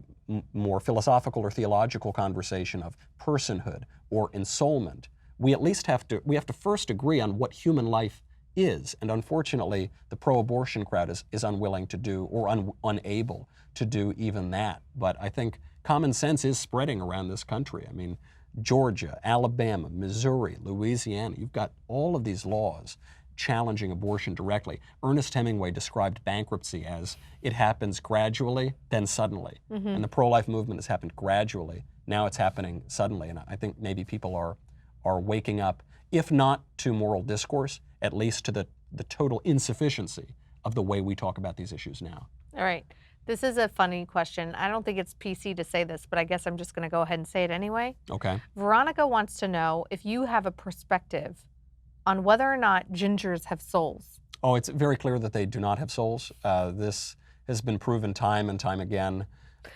more philosophical or theological conversation of personhood or ensoulment, we have to first agree on what human life is. And unfortunately, the pro-abortion crowd is unwilling to do or unable to do even that. But I think common sense is spreading around this country. I mean, Georgia, Alabama, Missouri, Louisiana, you've got all of these laws challenging abortion directly. Ernest Hemingway described bankruptcy as it happens gradually, then suddenly. And the pro-life movement has happened gradually. Now it's happening suddenly. And I think maybe people are waking up, if not to moral discourse, at least to the total insufficiency of the way we talk about these issues now. All right. This is a funny question. I don't think it's PC to say this, but I guess I'm just going to go ahead and say it anyway. Okay. Veronica wants to know if you have a perspective on whether or not gingers have souls. Oh, it's very clear that they do not have souls. This has been proven time and time again.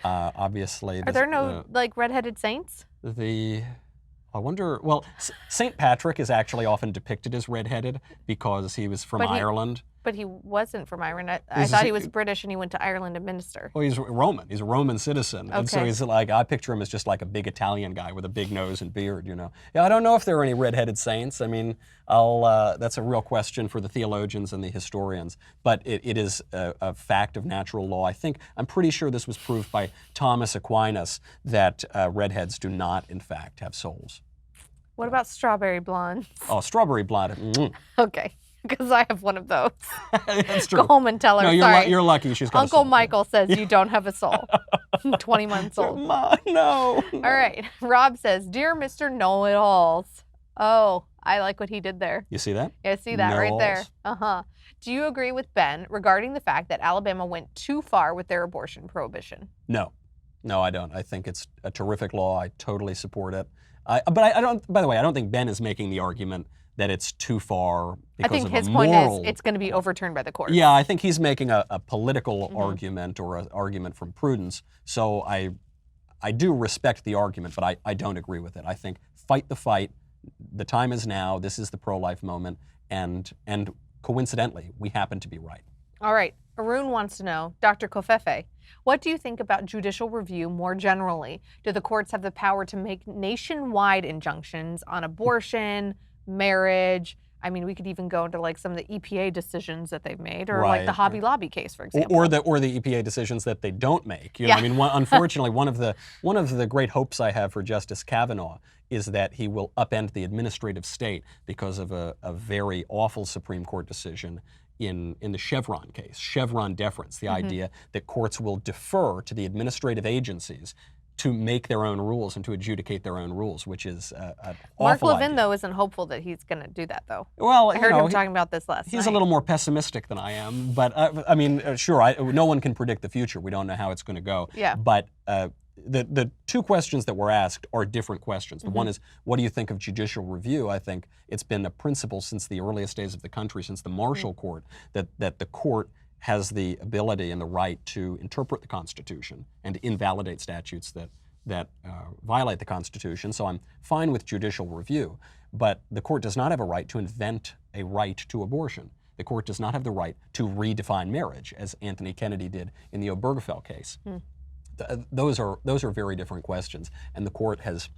Obviously, Are there no like redheaded saints? I wonder. Well, Saint Patrick is actually often depicted as redheaded because he was from Ireland. But he wasn't from Ireland. I thought he was British and he went to Ireland to minister. Well, he's Roman. He's a Roman citizen. Okay. And so he's like, I picture him as just like a big Italian guy with a big nose and beard, you know. Yeah, I don't know if there are any redheaded saints. I mean, that's a real question for the theologians and the historians. But it is a fact of natural law. I'm pretty sure this was proved by Thomas Aquinas that redheads do not, in fact, have souls. What about strawberry blondes? Oh, strawberry blonde. Okay. Because I have one of those. That's true. Go home and tell her. No, you're lucky. She's got Uncle a soul. Michael says you don't have a soul. 20 months old. No. All right. Rob says, "Dear Mr. Know-it-alls." Oh, I like what he did there. You see that? Yeah, I see that right there. Know-alls. Do you agree with Ben regarding the fact that Alabama went too far with their abortion prohibition? No, I don't. I think it's a terrific law. I totally support it. But I don't. By the way, I don't think Ben is making the argument that it's too far because I think of his a point moral... is it's going to be overturned by the court. Yeah, I think he's making a political argument or an argument from prudence. So I do respect the argument, but I don't agree with it. I think fight the fight. The time is now. This is the pro-life moment. And coincidentally, we happen to be right. All right. Arun wants to know, Dr. Kofefe, what do you think about judicial review more generally? Do the courts have the power to make nationwide injunctions on abortion, marriage? I mean, we could even go into like some of the EPA decisions that they've made, or like the Hobby Lobby case, for example, or the EPA decisions that they don't make. You know, I mean, unfortunately, one of the great hopes I have for Justice Kavanaugh is that he will upend the administrative state because of a very awful Supreme Court decision in the Chevron case, Chevron deference, the idea that courts will defer to the administrative agencies to make their own rules and to adjudicate their own rules, which is an Mark awful Levin, idea. though, isn't hopeful that he's going to do that, though. Well, I heard him talking about this last night. He's a little more pessimistic than I am, but I mean, sure, no one can predict the future. We don't know how it's going to go. Yeah. But the two questions that were asked are different questions. The one is, what do you think of judicial review? I think it's been a principle since the earliest days of the country, since the Marshall Court, that the court has the ability and the right to interpret the Constitution and to invalidate statutes that violate the Constitution. So I'm fine with judicial review, but the court does not have a right to invent a right to abortion. The court does not have the right to redefine marriage, as Anthony Kennedy did in the Obergefell case. Those are very different questions, and the court has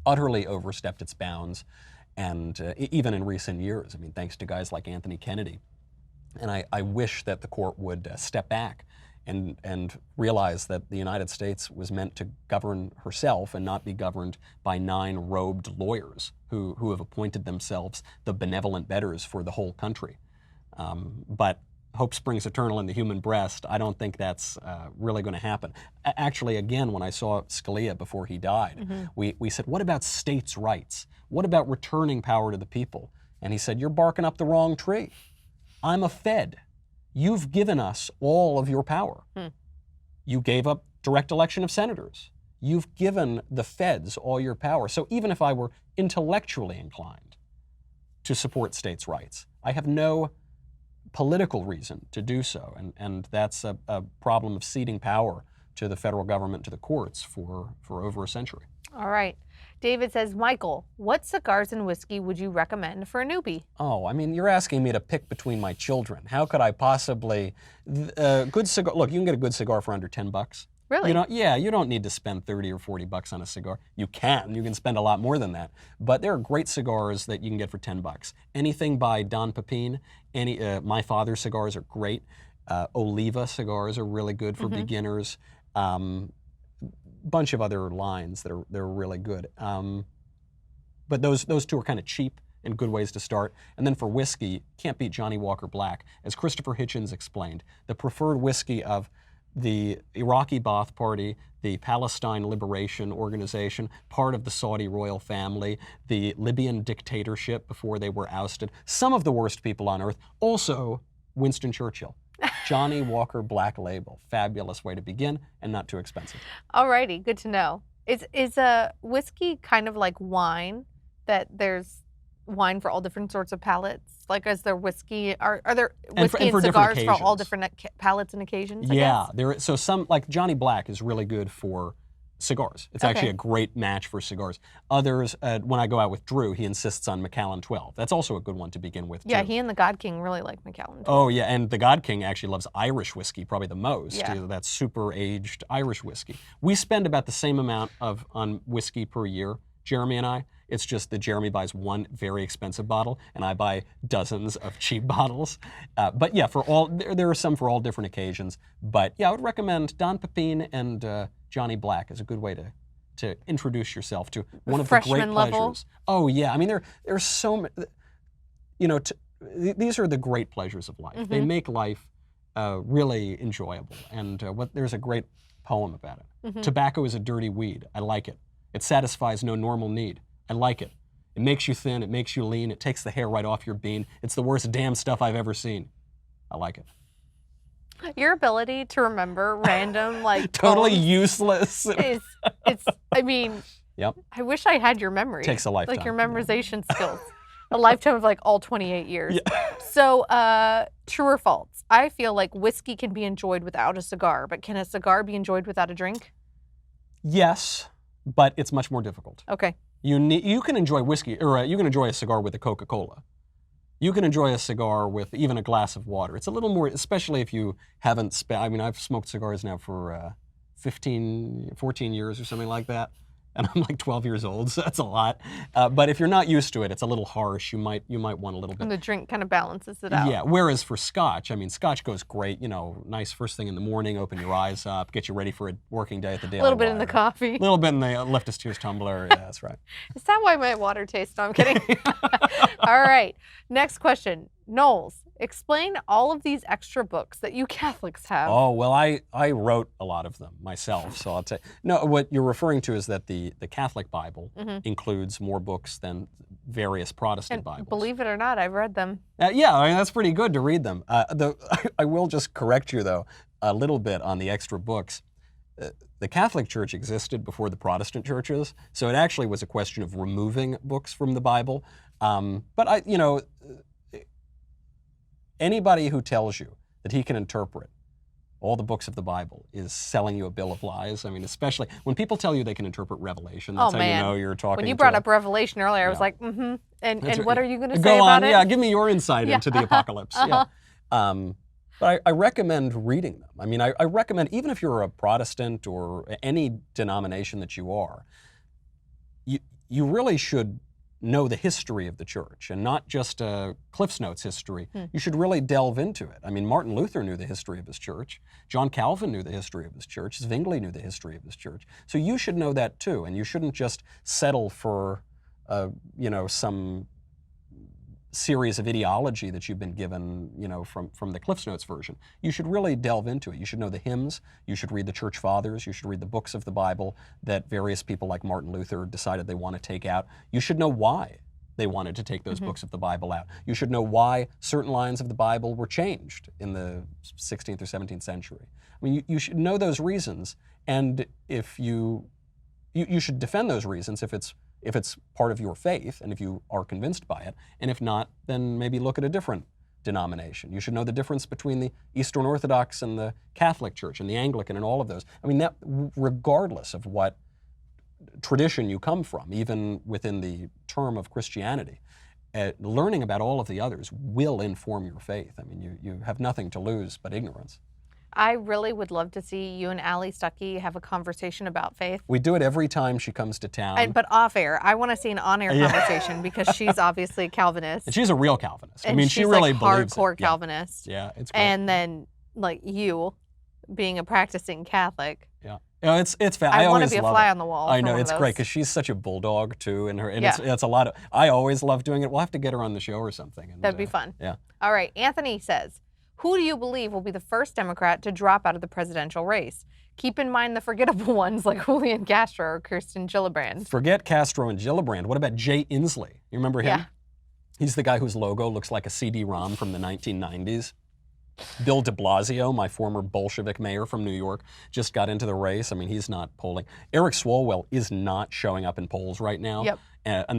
utterly overstepped its bounds, and even in recent years. I mean, thanks to guys like Anthony Kennedy. And I wish that the court would step back and realize that the United States was meant to govern herself and not be governed by 9 robed lawyers who have appointed themselves the benevolent betters for the whole country. But hope springs eternal in the human breast. I don't think that's really going to happen. Actually, again, when I saw Scalia before he died, we said, what about states' rights? What about returning power to the people? And he said, you're barking up the wrong tree. I'm a Fed. You've given us all of your power. You gave up direct election of senators. You've given the Feds all your power. So even if I were intellectually inclined to support states' rights, I have no political reason to do so. And that's a problem of ceding power to the federal government, to the courts for over a century. All right. David says, Michael, what cigars and whiskey would you recommend for a newbie? Oh, I mean, you're asking me to pick between my children. How could I possibly... good cigar... Look, you can get a good cigar for under $10. Really? You know, yeah, you don't need to spend $30 or $40 on a cigar. You can spend a lot more than that. But there are great cigars that you can get for $10. Anything by Don Pepin, My Father's cigars are great. Oliva cigars are really good for beginners. Bunch of other lines that are really good. But those two are kind of cheap and good ways to start. And then for whiskey, can't beat Johnny Walker Black. As Christopher Hitchens explained, the preferred whiskey of the Iraqi Ba'ath Party, the Palestine Liberation Organization, part of the Saudi royal family, the Libyan dictatorship before they were ousted, some of the worst people on earth, also Winston Churchill. Johnny Walker Black Label. Fabulous way to begin and not too expensive. Alrighty, good to know. Is a whiskey kind of like wine, that there's wine for all different sorts of palates? Like, is there whiskey? Are there whiskey and for different cigars for all occasions. different palates and occasions? I Yeah, guess? so some, like Johnny Black is really good for cigars. It's actually a great match for cigars. Others, when I go out with Drew, he insists on Macallan 12. That's also a good one to begin with, Yeah, too. he and the God King really like Macallan. Oh, yeah, and the God King actually loves Irish whiskey probably the most. Yeah. That's super aged Irish whiskey. We spend about the same amount on whiskey per year, Jeremy and I. It's just that Jeremy buys one very expensive bottle, and I buy dozens of cheap bottles. But yeah, there are some for all different occasions. But yeah, I would recommend Don Pepin and Johnny Black is a good way to introduce yourself to one of the great Freshman level? pleasures. Oh yeah, I mean there's so many. These are the great pleasures of life. They make life really enjoyable. And there's a great poem about it. Tobacco is a dirty weed. I like it. It satisfies no normal need. I like it. It makes you thin. It makes you lean. It takes the hair right off your bean. It's the worst damn stuff I've ever seen. I like it. Your ability to remember random, like, Totally poems useless. I mean, Yep. I wish I had your memory. Takes a lifetime. Like your memorization skills. A lifetime of like all 28 years. Yeah. So, true or false? I feel like whiskey can be enjoyed without a cigar, but can a cigar be enjoyed without a drink? Yes, but it's much more difficult. Okay. You can enjoy whiskey, or you can enjoy a cigar with a Coca-Cola. You can enjoy a cigar with even a glass of water. It's a little more, especially if you haven't spent, I mean, I've smoked cigars now for 14 years or something like that. And I'm like 12 years old, so that's a lot. But if you're not used to it, it's a little harsh. You might want a little bit. And the drink kind of balances it out. Yeah, whereas for Scotch, I mean, Scotch goes great, nice first thing in the morning, open your eyes up, get you ready for a working day at the Daily A little bit Wire. in the coffee. A little bit in the leftist tears tumbler, yeah, that's right. Is that why my water tastes? No, I'm kidding. All right. Next question. Knowles, explain all of these extra books that you Catholics have. Oh, well, I wrote a lot of them myself, so I'll tell you. No, what you're referring to is that the Catholic Bible includes more books than various Protestant And Bibles. believe it or not, I've read them. Yeah, I mean, that's pretty good to read them. I will just correct you, though, a little bit on the extra books. The Catholic Church existed before the Protestant churches, so it actually was a question of removing books from the Bible. But anybody who tells you that he can interpret all the books of the Bible is selling you a bill of lies. I mean, especially when people tell you they can interpret Revelation, that's how you know you're talking When you to brought up Revelation earlier, I was like, And what are you going to say about it? Yeah, give me your insight into the apocalypse. Yeah. But I recommend reading them. I mean, I recommend, even if you're a Protestant or any denomination that you are, you really should know the history of the church and not just Cliff's Notes history. You should really delve into it. I mean, Martin Luther knew the history of his church. John Calvin knew the history of his church. Zwingli knew the history of his church. So you should know that too, and you shouldn't just settle for, some series of ideology that you've been given, from the Cliff's Notes version. You should really delve into it. You should know the hymns. You should read the church fathers. You should read the books of the Bible that various people like Martin Luther decided they want to take out. You should know why they wanted to take those books of the Bible out. You should know why certain lines of the Bible were changed in the 16th or 17th century. I mean, you should know those reasons, and if you should defend those reasons if it's part of your faith and if you are convinced by it, and if not, then maybe look at a different denomination. You should know the difference between the Eastern Orthodox and the Catholic Church and the Anglican and all of those. I mean, that regardless of what tradition you come from, even within the term of Christianity, learning about all of the others will inform your faith. I mean, you have nothing to lose but ignorance. I really would love to see you and Allie Stuckey have a conversation about faith. We do it every time she comes to town. But off air. I want to see an on-air conversation because she's obviously a Calvinist. And she's a real Calvinist. And I mean, she really believes hardcore it. Calvinist. Yeah, it's great. And then, like, you being a practicing Catholic. Yeah. It's I want to be a fly on the wall. I know, it's great because she's such a bulldog too, and Yeah. it's a lot of. I always love doing it. We'll have to get her on the show or something. And, That'd be fun. Yeah. All right. Anthony says, who do you believe will be the first Democrat to drop out of the presidential race? Keep in mind the forgettable ones like Julian Castro or Kirsten Gillibrand. Forget Castro and Gillibrand. What about Jay Inslee? You remember him? Yeah. He's the guy whose logo looks like a CD-ROM from the 1990s. Bill de Blasio, my former Bolshevik mayor from New York, just got into the race. I mean, he's not polling. Eric Swalwell is not showing up in polls right now. Yep.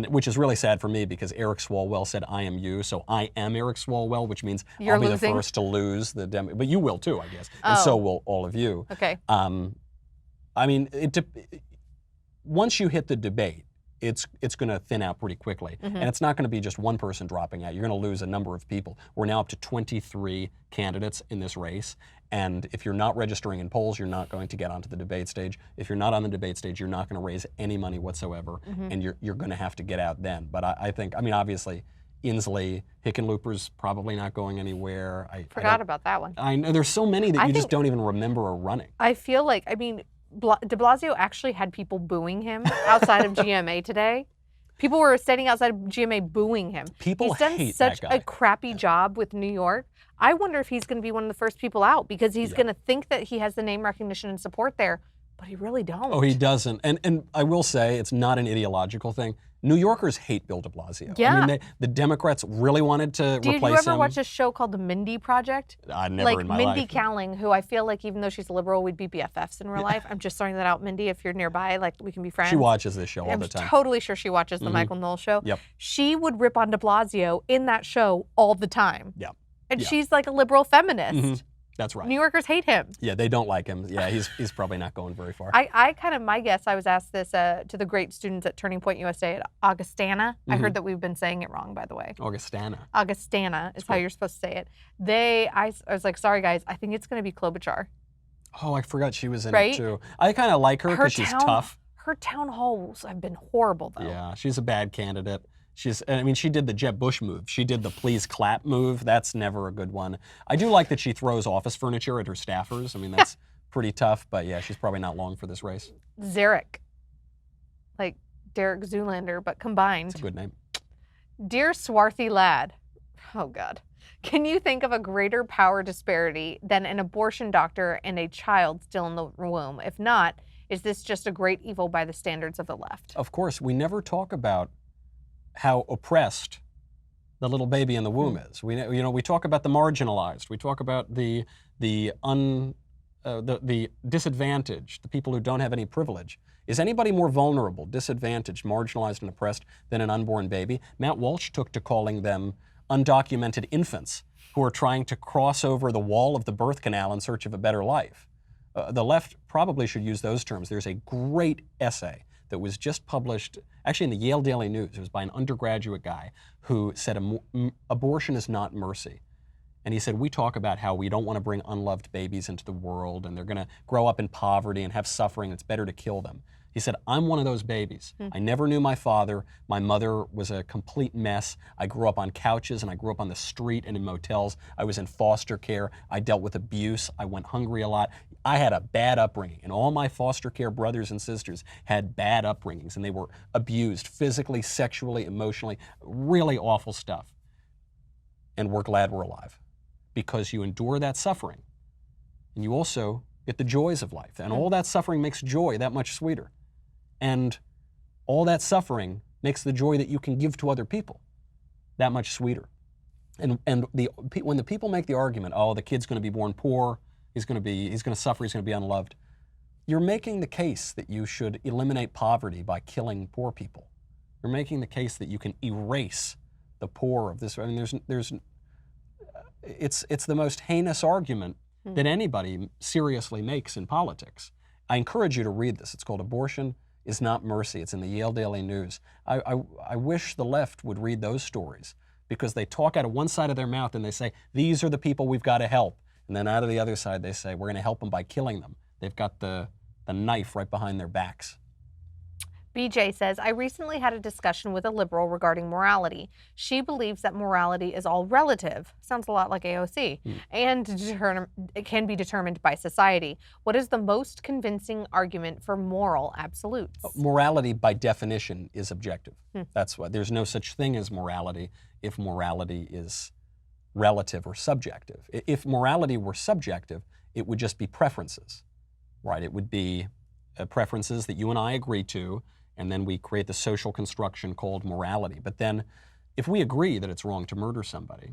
Which is really sad for me because Eric Swalwell said, I am you. So I am Eric Swalwell, which means You're I'll be losing? the first to lose the but you will too, I guess. And so will all of you. Okay. I mean, once you hit the debate, it's going to thin out pretty quickly. Mm-hmm. And it's not going to be just one person dropping out. You're going to lose a number of people. We're now up to 23 candidates in this race. And if you're not registering in polls, you're not going to get onto the debate stage. If you're not on the debate stage, you're not going to raise any money whatsoever. Mm-hmm. And you're going to have to get out then. But I think, I mean, obviously, Inslee, Hickenlooper's probably not going anywhere. Forgot about that one. I know there's so many that you just don't even remember are running. I feel like, I mean, de Blasio actually had people booing him outside of GMA today. People were standing outside of GMA booing him. People He's done hate such that guy. a crappy job with New York. I wonder if he's going to be one of the first people out because he's going to think that he has the name recognition and support there, but he really don't. Oh, he doesn't. And I will say, it's not an ideological thing. New Yorkers hate Bill de Blasio. Yeah. I mean, the Democrats really wanted to replace him. Did you ever watch a show called The Mindy Project? I never in my life. Mindy Kaling, who I feel like even though she's a liberal, we'd be BFFs in real life. I'm just throwing that out, Mindy, if you're nearby, like we can be friends. She watches this show all the time. I'm totally sure she watches the Michael Knowles show. Yep. She would rip on de Blasio in that show all the time. Yep. And Yeah. she's like a liberal feminist. Mm-hmm. That's right. New Yorkers hate him. Yeah, they don't like him. Yeah, he's probably not going very far. I kind of, my guess, I was asked this to the great students at Turning Point USA at Augustana. I heard that we've been saying it wrong, by the way. Augustana. Augustana is how you're supposed to say it. I was like, sorry guys, I think it's going to be Klobuchar. Oh, I forgot she was in Right? it too. I kind of like her because she's tough. Her town halls have been horrible, though. Yeah, she's a bad candidate. I mean, she did the Jeb Bush move. She did the please clap move. That's never a good one. I do like that she throws office furniture at her staffers. I mean, that's pretty tough, but yeah, she's probably not long for this race. Zarek. Like Derek Zoolander, but combined. It's a good name. Dear swarthy lad. Oh, God. Can you think of a greater power disparity than an abortion doctor and a child still in the womb? If not, is this just a great evil by the standards of the left? Of course, we never talk about how oppressed the little baby in the womb is. We talk about the marginalized. We talk about the disadvantaged, the people who don't have any privilege. Is anybody more vulnerable, disadvantaged, marginalized, and oppressed than an unborn baby? Matt Walsh took to calling them undocumented infants who are trying to cross over the wall of the birth canal in search of a better life. The left probably should use those terms. There's a great essay that was just published, actually in the Yale Daily News. It was by an undergraduate guy who said abortion is not mercy. And he said, we talk about how we don't want to bring unloved babies into the world and they're going to grow up in poverty and have suffering. It's better to kill them. He said, I'm one of those babies. I never knew my father. My mother was a complete mess. I grew up on couches and I grew up on the street and in motels. I was in foster care. I dealt with abuse. I went hungry a lot. I had a bad upbringing, and all my foster care brothers and sisters had bad upbringings, and they were abused physically, sexually, emotionally, really awful stuff. And we're glad we're alive because you endure that suffering, and you also get the joys of life. And all that suffering makes joy that much sweeter. And all that suffering makes the joy that you can give to other people that much sweeter. And when the people make the argument, oh, the kid's going to be born poor, he's going to suffer, he's going to be unloved, you're making the case that you should eliminate poverty by killing poor people. You're making the case that you can erase the poor of this. I mean, it's the most heinous argument that anybody seriously makes in politics. I encourage you to read this. It's called Abortion is Not Mercy. It's in the Yale Daily News. I wish the left would read those stories because they talk out of one side of their mouth and they say, these are the people we've got to help. And then out of the other side, they say, we're going to help them by killing them. They've got the knife right behind their backs. BJ says, I recently had a discussion with a liberal regarding morality. She believes that morality is all relative, sounds a lot like AOC, and it can be determined by society. What is the most convincing argument for moral absolutes? Morality, by definition, is objective. That's why there's no such thing as morality if morality is relative or subjective. If morality were subjective, it would just be preferences, right? It would be preferences that you and I agree to, and then we create the social construction called morality. But then if we agree that it's wrong to murder somebody,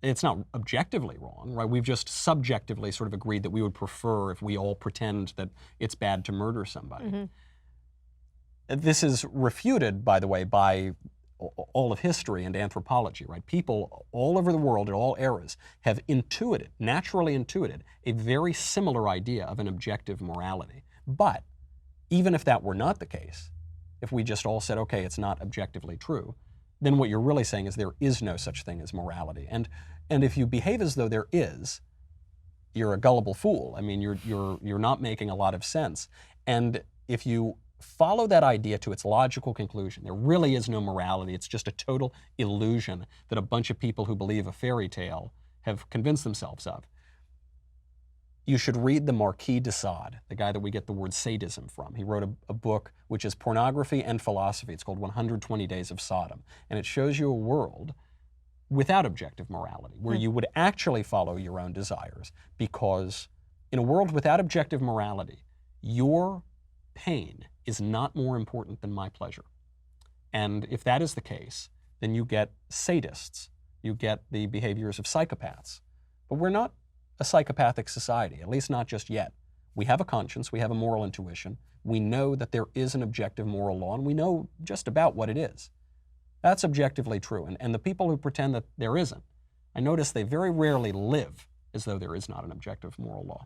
it's not objectively wrong, right? We've just subjectively sort of agreed that we would prefer if we all pretend that it's bad to murder somebody. Mm-hmm. This is refuted, by the way, by all of history and anthropology, right? People all over the world at all eras have naturally intuited a very similar idea of an objective morality. But even if that were not the case, if we just all said, okay, it's not objectively true, then what you're really saying is there is no such thing as morality. And if you behave as though there is, you're a gullible fool. I mean, you're not making a lot of sense. And if you follow that idea to its logical conclusion, there really is no morality. It's just a total illusion that a bunch of people who believe a fairy tale have convinced themselves of. You should read the Marquis de Sade, the guy that we get the word sadism from. He wrote a book which is pornography and philosophy. It's called 120 Days of Sodom. And it shows you a world without objective morality, where you would actually follow your own desires, because in a world without objective morality, your pain is not more important than my pleasure. And if that is the case, then you get sadists. You get the behaviors of psychopaths. But we're not a psychopathic society, at least not just yet. We have a conscience, we have a moral intuition. We know that there is an objective moral law, and we know just about what it is. That's objectively true. And the people who pretend that there isn't, I notice they very rarely live as though there is not an objective moral law.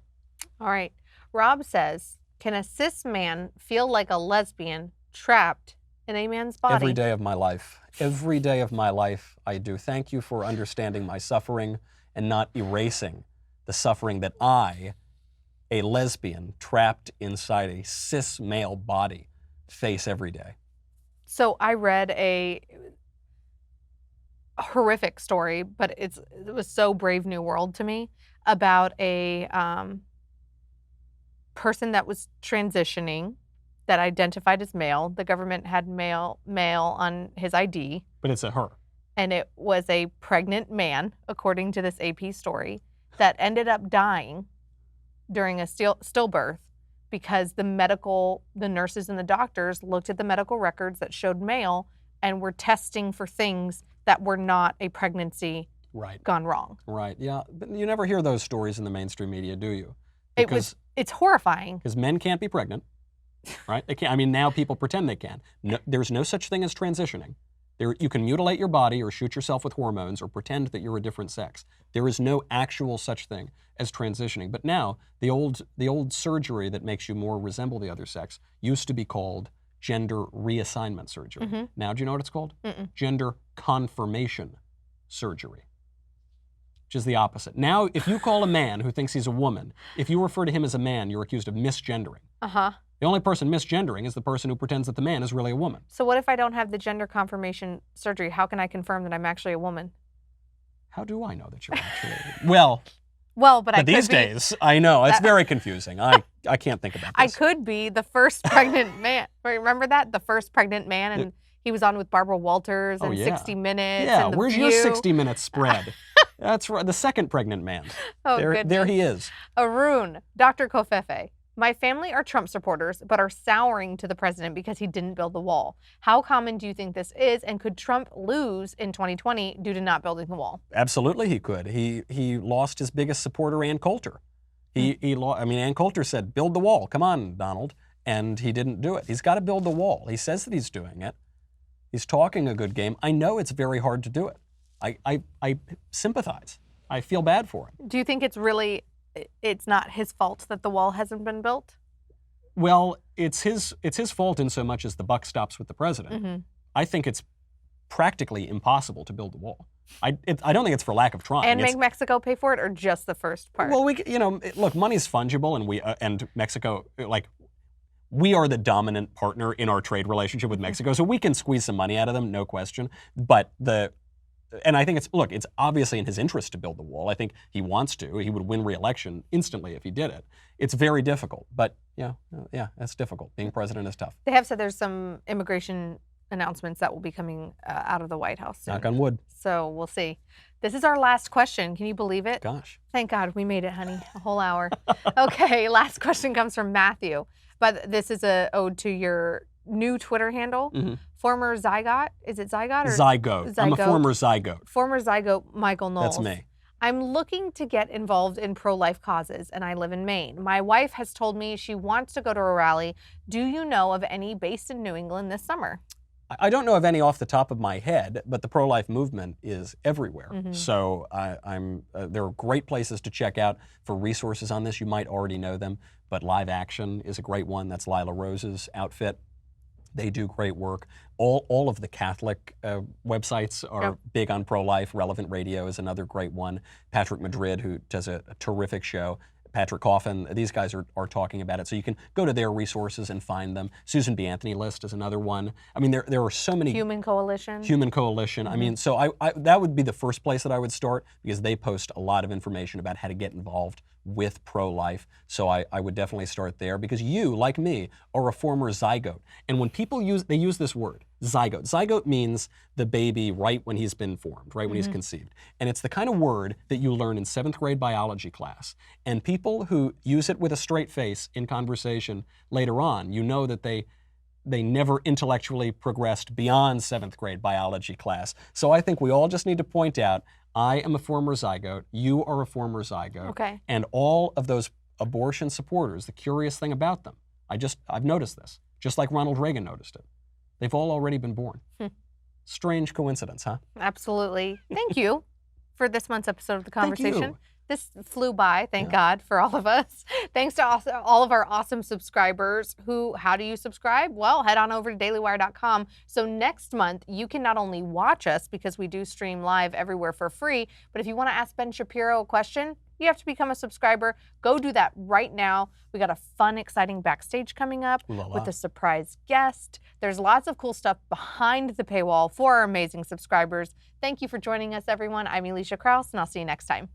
All right. Rob says, can a cis man feel like a lesbian trapped in a man's body? Every day of my life. Every day of my life I do. Thank you for understanding my suffering and not erasing the suffering that I, a lesbian trapped inside a cis male body, face every day. So I read a horrific story, but it was so Brave New World to me, about a person that was transitioning that identified as male. The government had male on his ID. But it's a her. And it was a pregnant man, according to this AP story, that ended up dying during a stillbirth because the nurses and the doctors looked at the medical records that showed male and were testing for things that were not a pregnancy gone wrong. Right, yeah. But you never hear those stories in the mainstream media, do you? It's horrifying. Because men can't be pregnant, right? They can't. I mean, now people pretend they can. No, there's no such thing as transitioning. You can mutilate your body or shoot yourself with hormones or pretend that you're a different sex. There is no actual such thing as transitioning. But now, the old surgery that makes you more resemble the other sex used to be called gender reassignment surgery. Mm-hmm. Now, do you know what it's called? Mm-mm. Gender confirmation surgery, which is the opposite. Now, if you call a man who thinks he's a woman, if you refer to him as a man, you're accused of misgendering. Uh-huh. The only person misgendering is the person who pretends that the man is really a woman. So what if I don't have the gender confirmation surgery? How can I confirm that I'm actually a woman? How do I know that you're actually Well, but these days, I know. It's very confusing. I can't think about this. I could be the first pregnant man. Remember that? The first pregnant man, and he was on with Barbara Walters and 60 Minutes. Yeah, and where's your 60 Minutes spread? That's right, the second pregnant man. Oh, there he is. Arun, Dr. Kofefe. My family are Trump supporters, but are souring to the president because he didn't build the wall. How common do you think this is, and could Trump lose in 2020 due to not building the wall? Absolutely, he could. He lost his biggest supporter, Ann Coulter. Ann Coulter said, "Build the wall. Come on, Donald," and he didn't do it. He's got to build the wall. He says that he's doing it. He's talking a good game. I know it's very hard to do it. I sympathize. I feel bad for him. Do you think it's not his fault that the wall hasn't been built? Well, it's his fault in so much as the buck stops with the president. Mm-hmm. I think it's practically impossible to build the wall. I don't think it's for lack of trying. And make Mexico pay for it, or just the first part? Well, look, money's fungible, and Mexico, we are the dominant partner in our trade relationship with Mexico, so we can squeeze some money out of them, no question. And I think it's obviously in his interest to build the wall. I think he wants to. He would win re-election instantly if he did it. It's very difficult, but yeah, it's difficult. Being president is tough. They have said there's some immigration announcements that will be coming out of the White House soon. Knock on wood. So we'll see. This is our last question. Can you believe it? Gosh. Thank God we made it, honey. A whole hour. Okay, last question comes from Matthew. But this is an ode to your new Twitter handle, former zygote. Is it zygote or Zygote? I'm a former zygote. Former zygote Michael Knowles. That's me. I'm looking to get involved in pro-life causes, and I live in Maine. My wife has told me she wants to go to a rally. Do you know of any based in New England this summer? I don't know of any off the top of my head, but the pro-life movement is everywhere. So there are great places to check out for resources on this. You might already know them, but Live Action is a great one. That's Lila Rose's outfit. They do great work. All of the Catholic websites are big on pro-life. Relevant Radio is another great one. Patrick Madrid, who does a terrific show. Patrick Coffin, these guys are talking about it. So you can go to their resources and find them. Susan B. Anthony List is another one. I mean, there are so many. Human Coalition. Human Coalition. I mean, so I that would be the first place that I would start, because they post a lot of information about how to get involved with pro-life. So I would definitely start there, because you, like me, are a former zygote. And when people use this word, zygote. Zygote means the baby right when he's been formed, right when he's conceived. And it's the kind of word that you learn in 7th grade biology class. And people who use it with a straight face in conversation later on, you know that they never intellectually progressed beyond 7th grade biology class. So I think we all just need to point out, I am a former zygote, you are a former zygote, Okay. and all of those abortion supporters, the curious thing about them, I've noticed this, just like Ronald Reagan noticed it. They've all already been born. Strange coincidence, huh? Absolutely. Thank you for this month's episode of The Thank you. Conversation. This flew by, thank God, for all of us. Thanks to all of our awesome subscribers. How do you subscribe? Well, head on over to dailywire.com. So next month, you can not only watch us, because we do stream live everywhere for free, but if you want to ask Ben Shapiro a question, you have to become a subscriber. Go do that right now. We got a fun, exciting backstage coming up with a surprise guest. There's lots of cool stuff behind the paywall for our amazing subscribers. Thank you for joining us, everyone. I'm Alicia Krause, and I'll see you next time.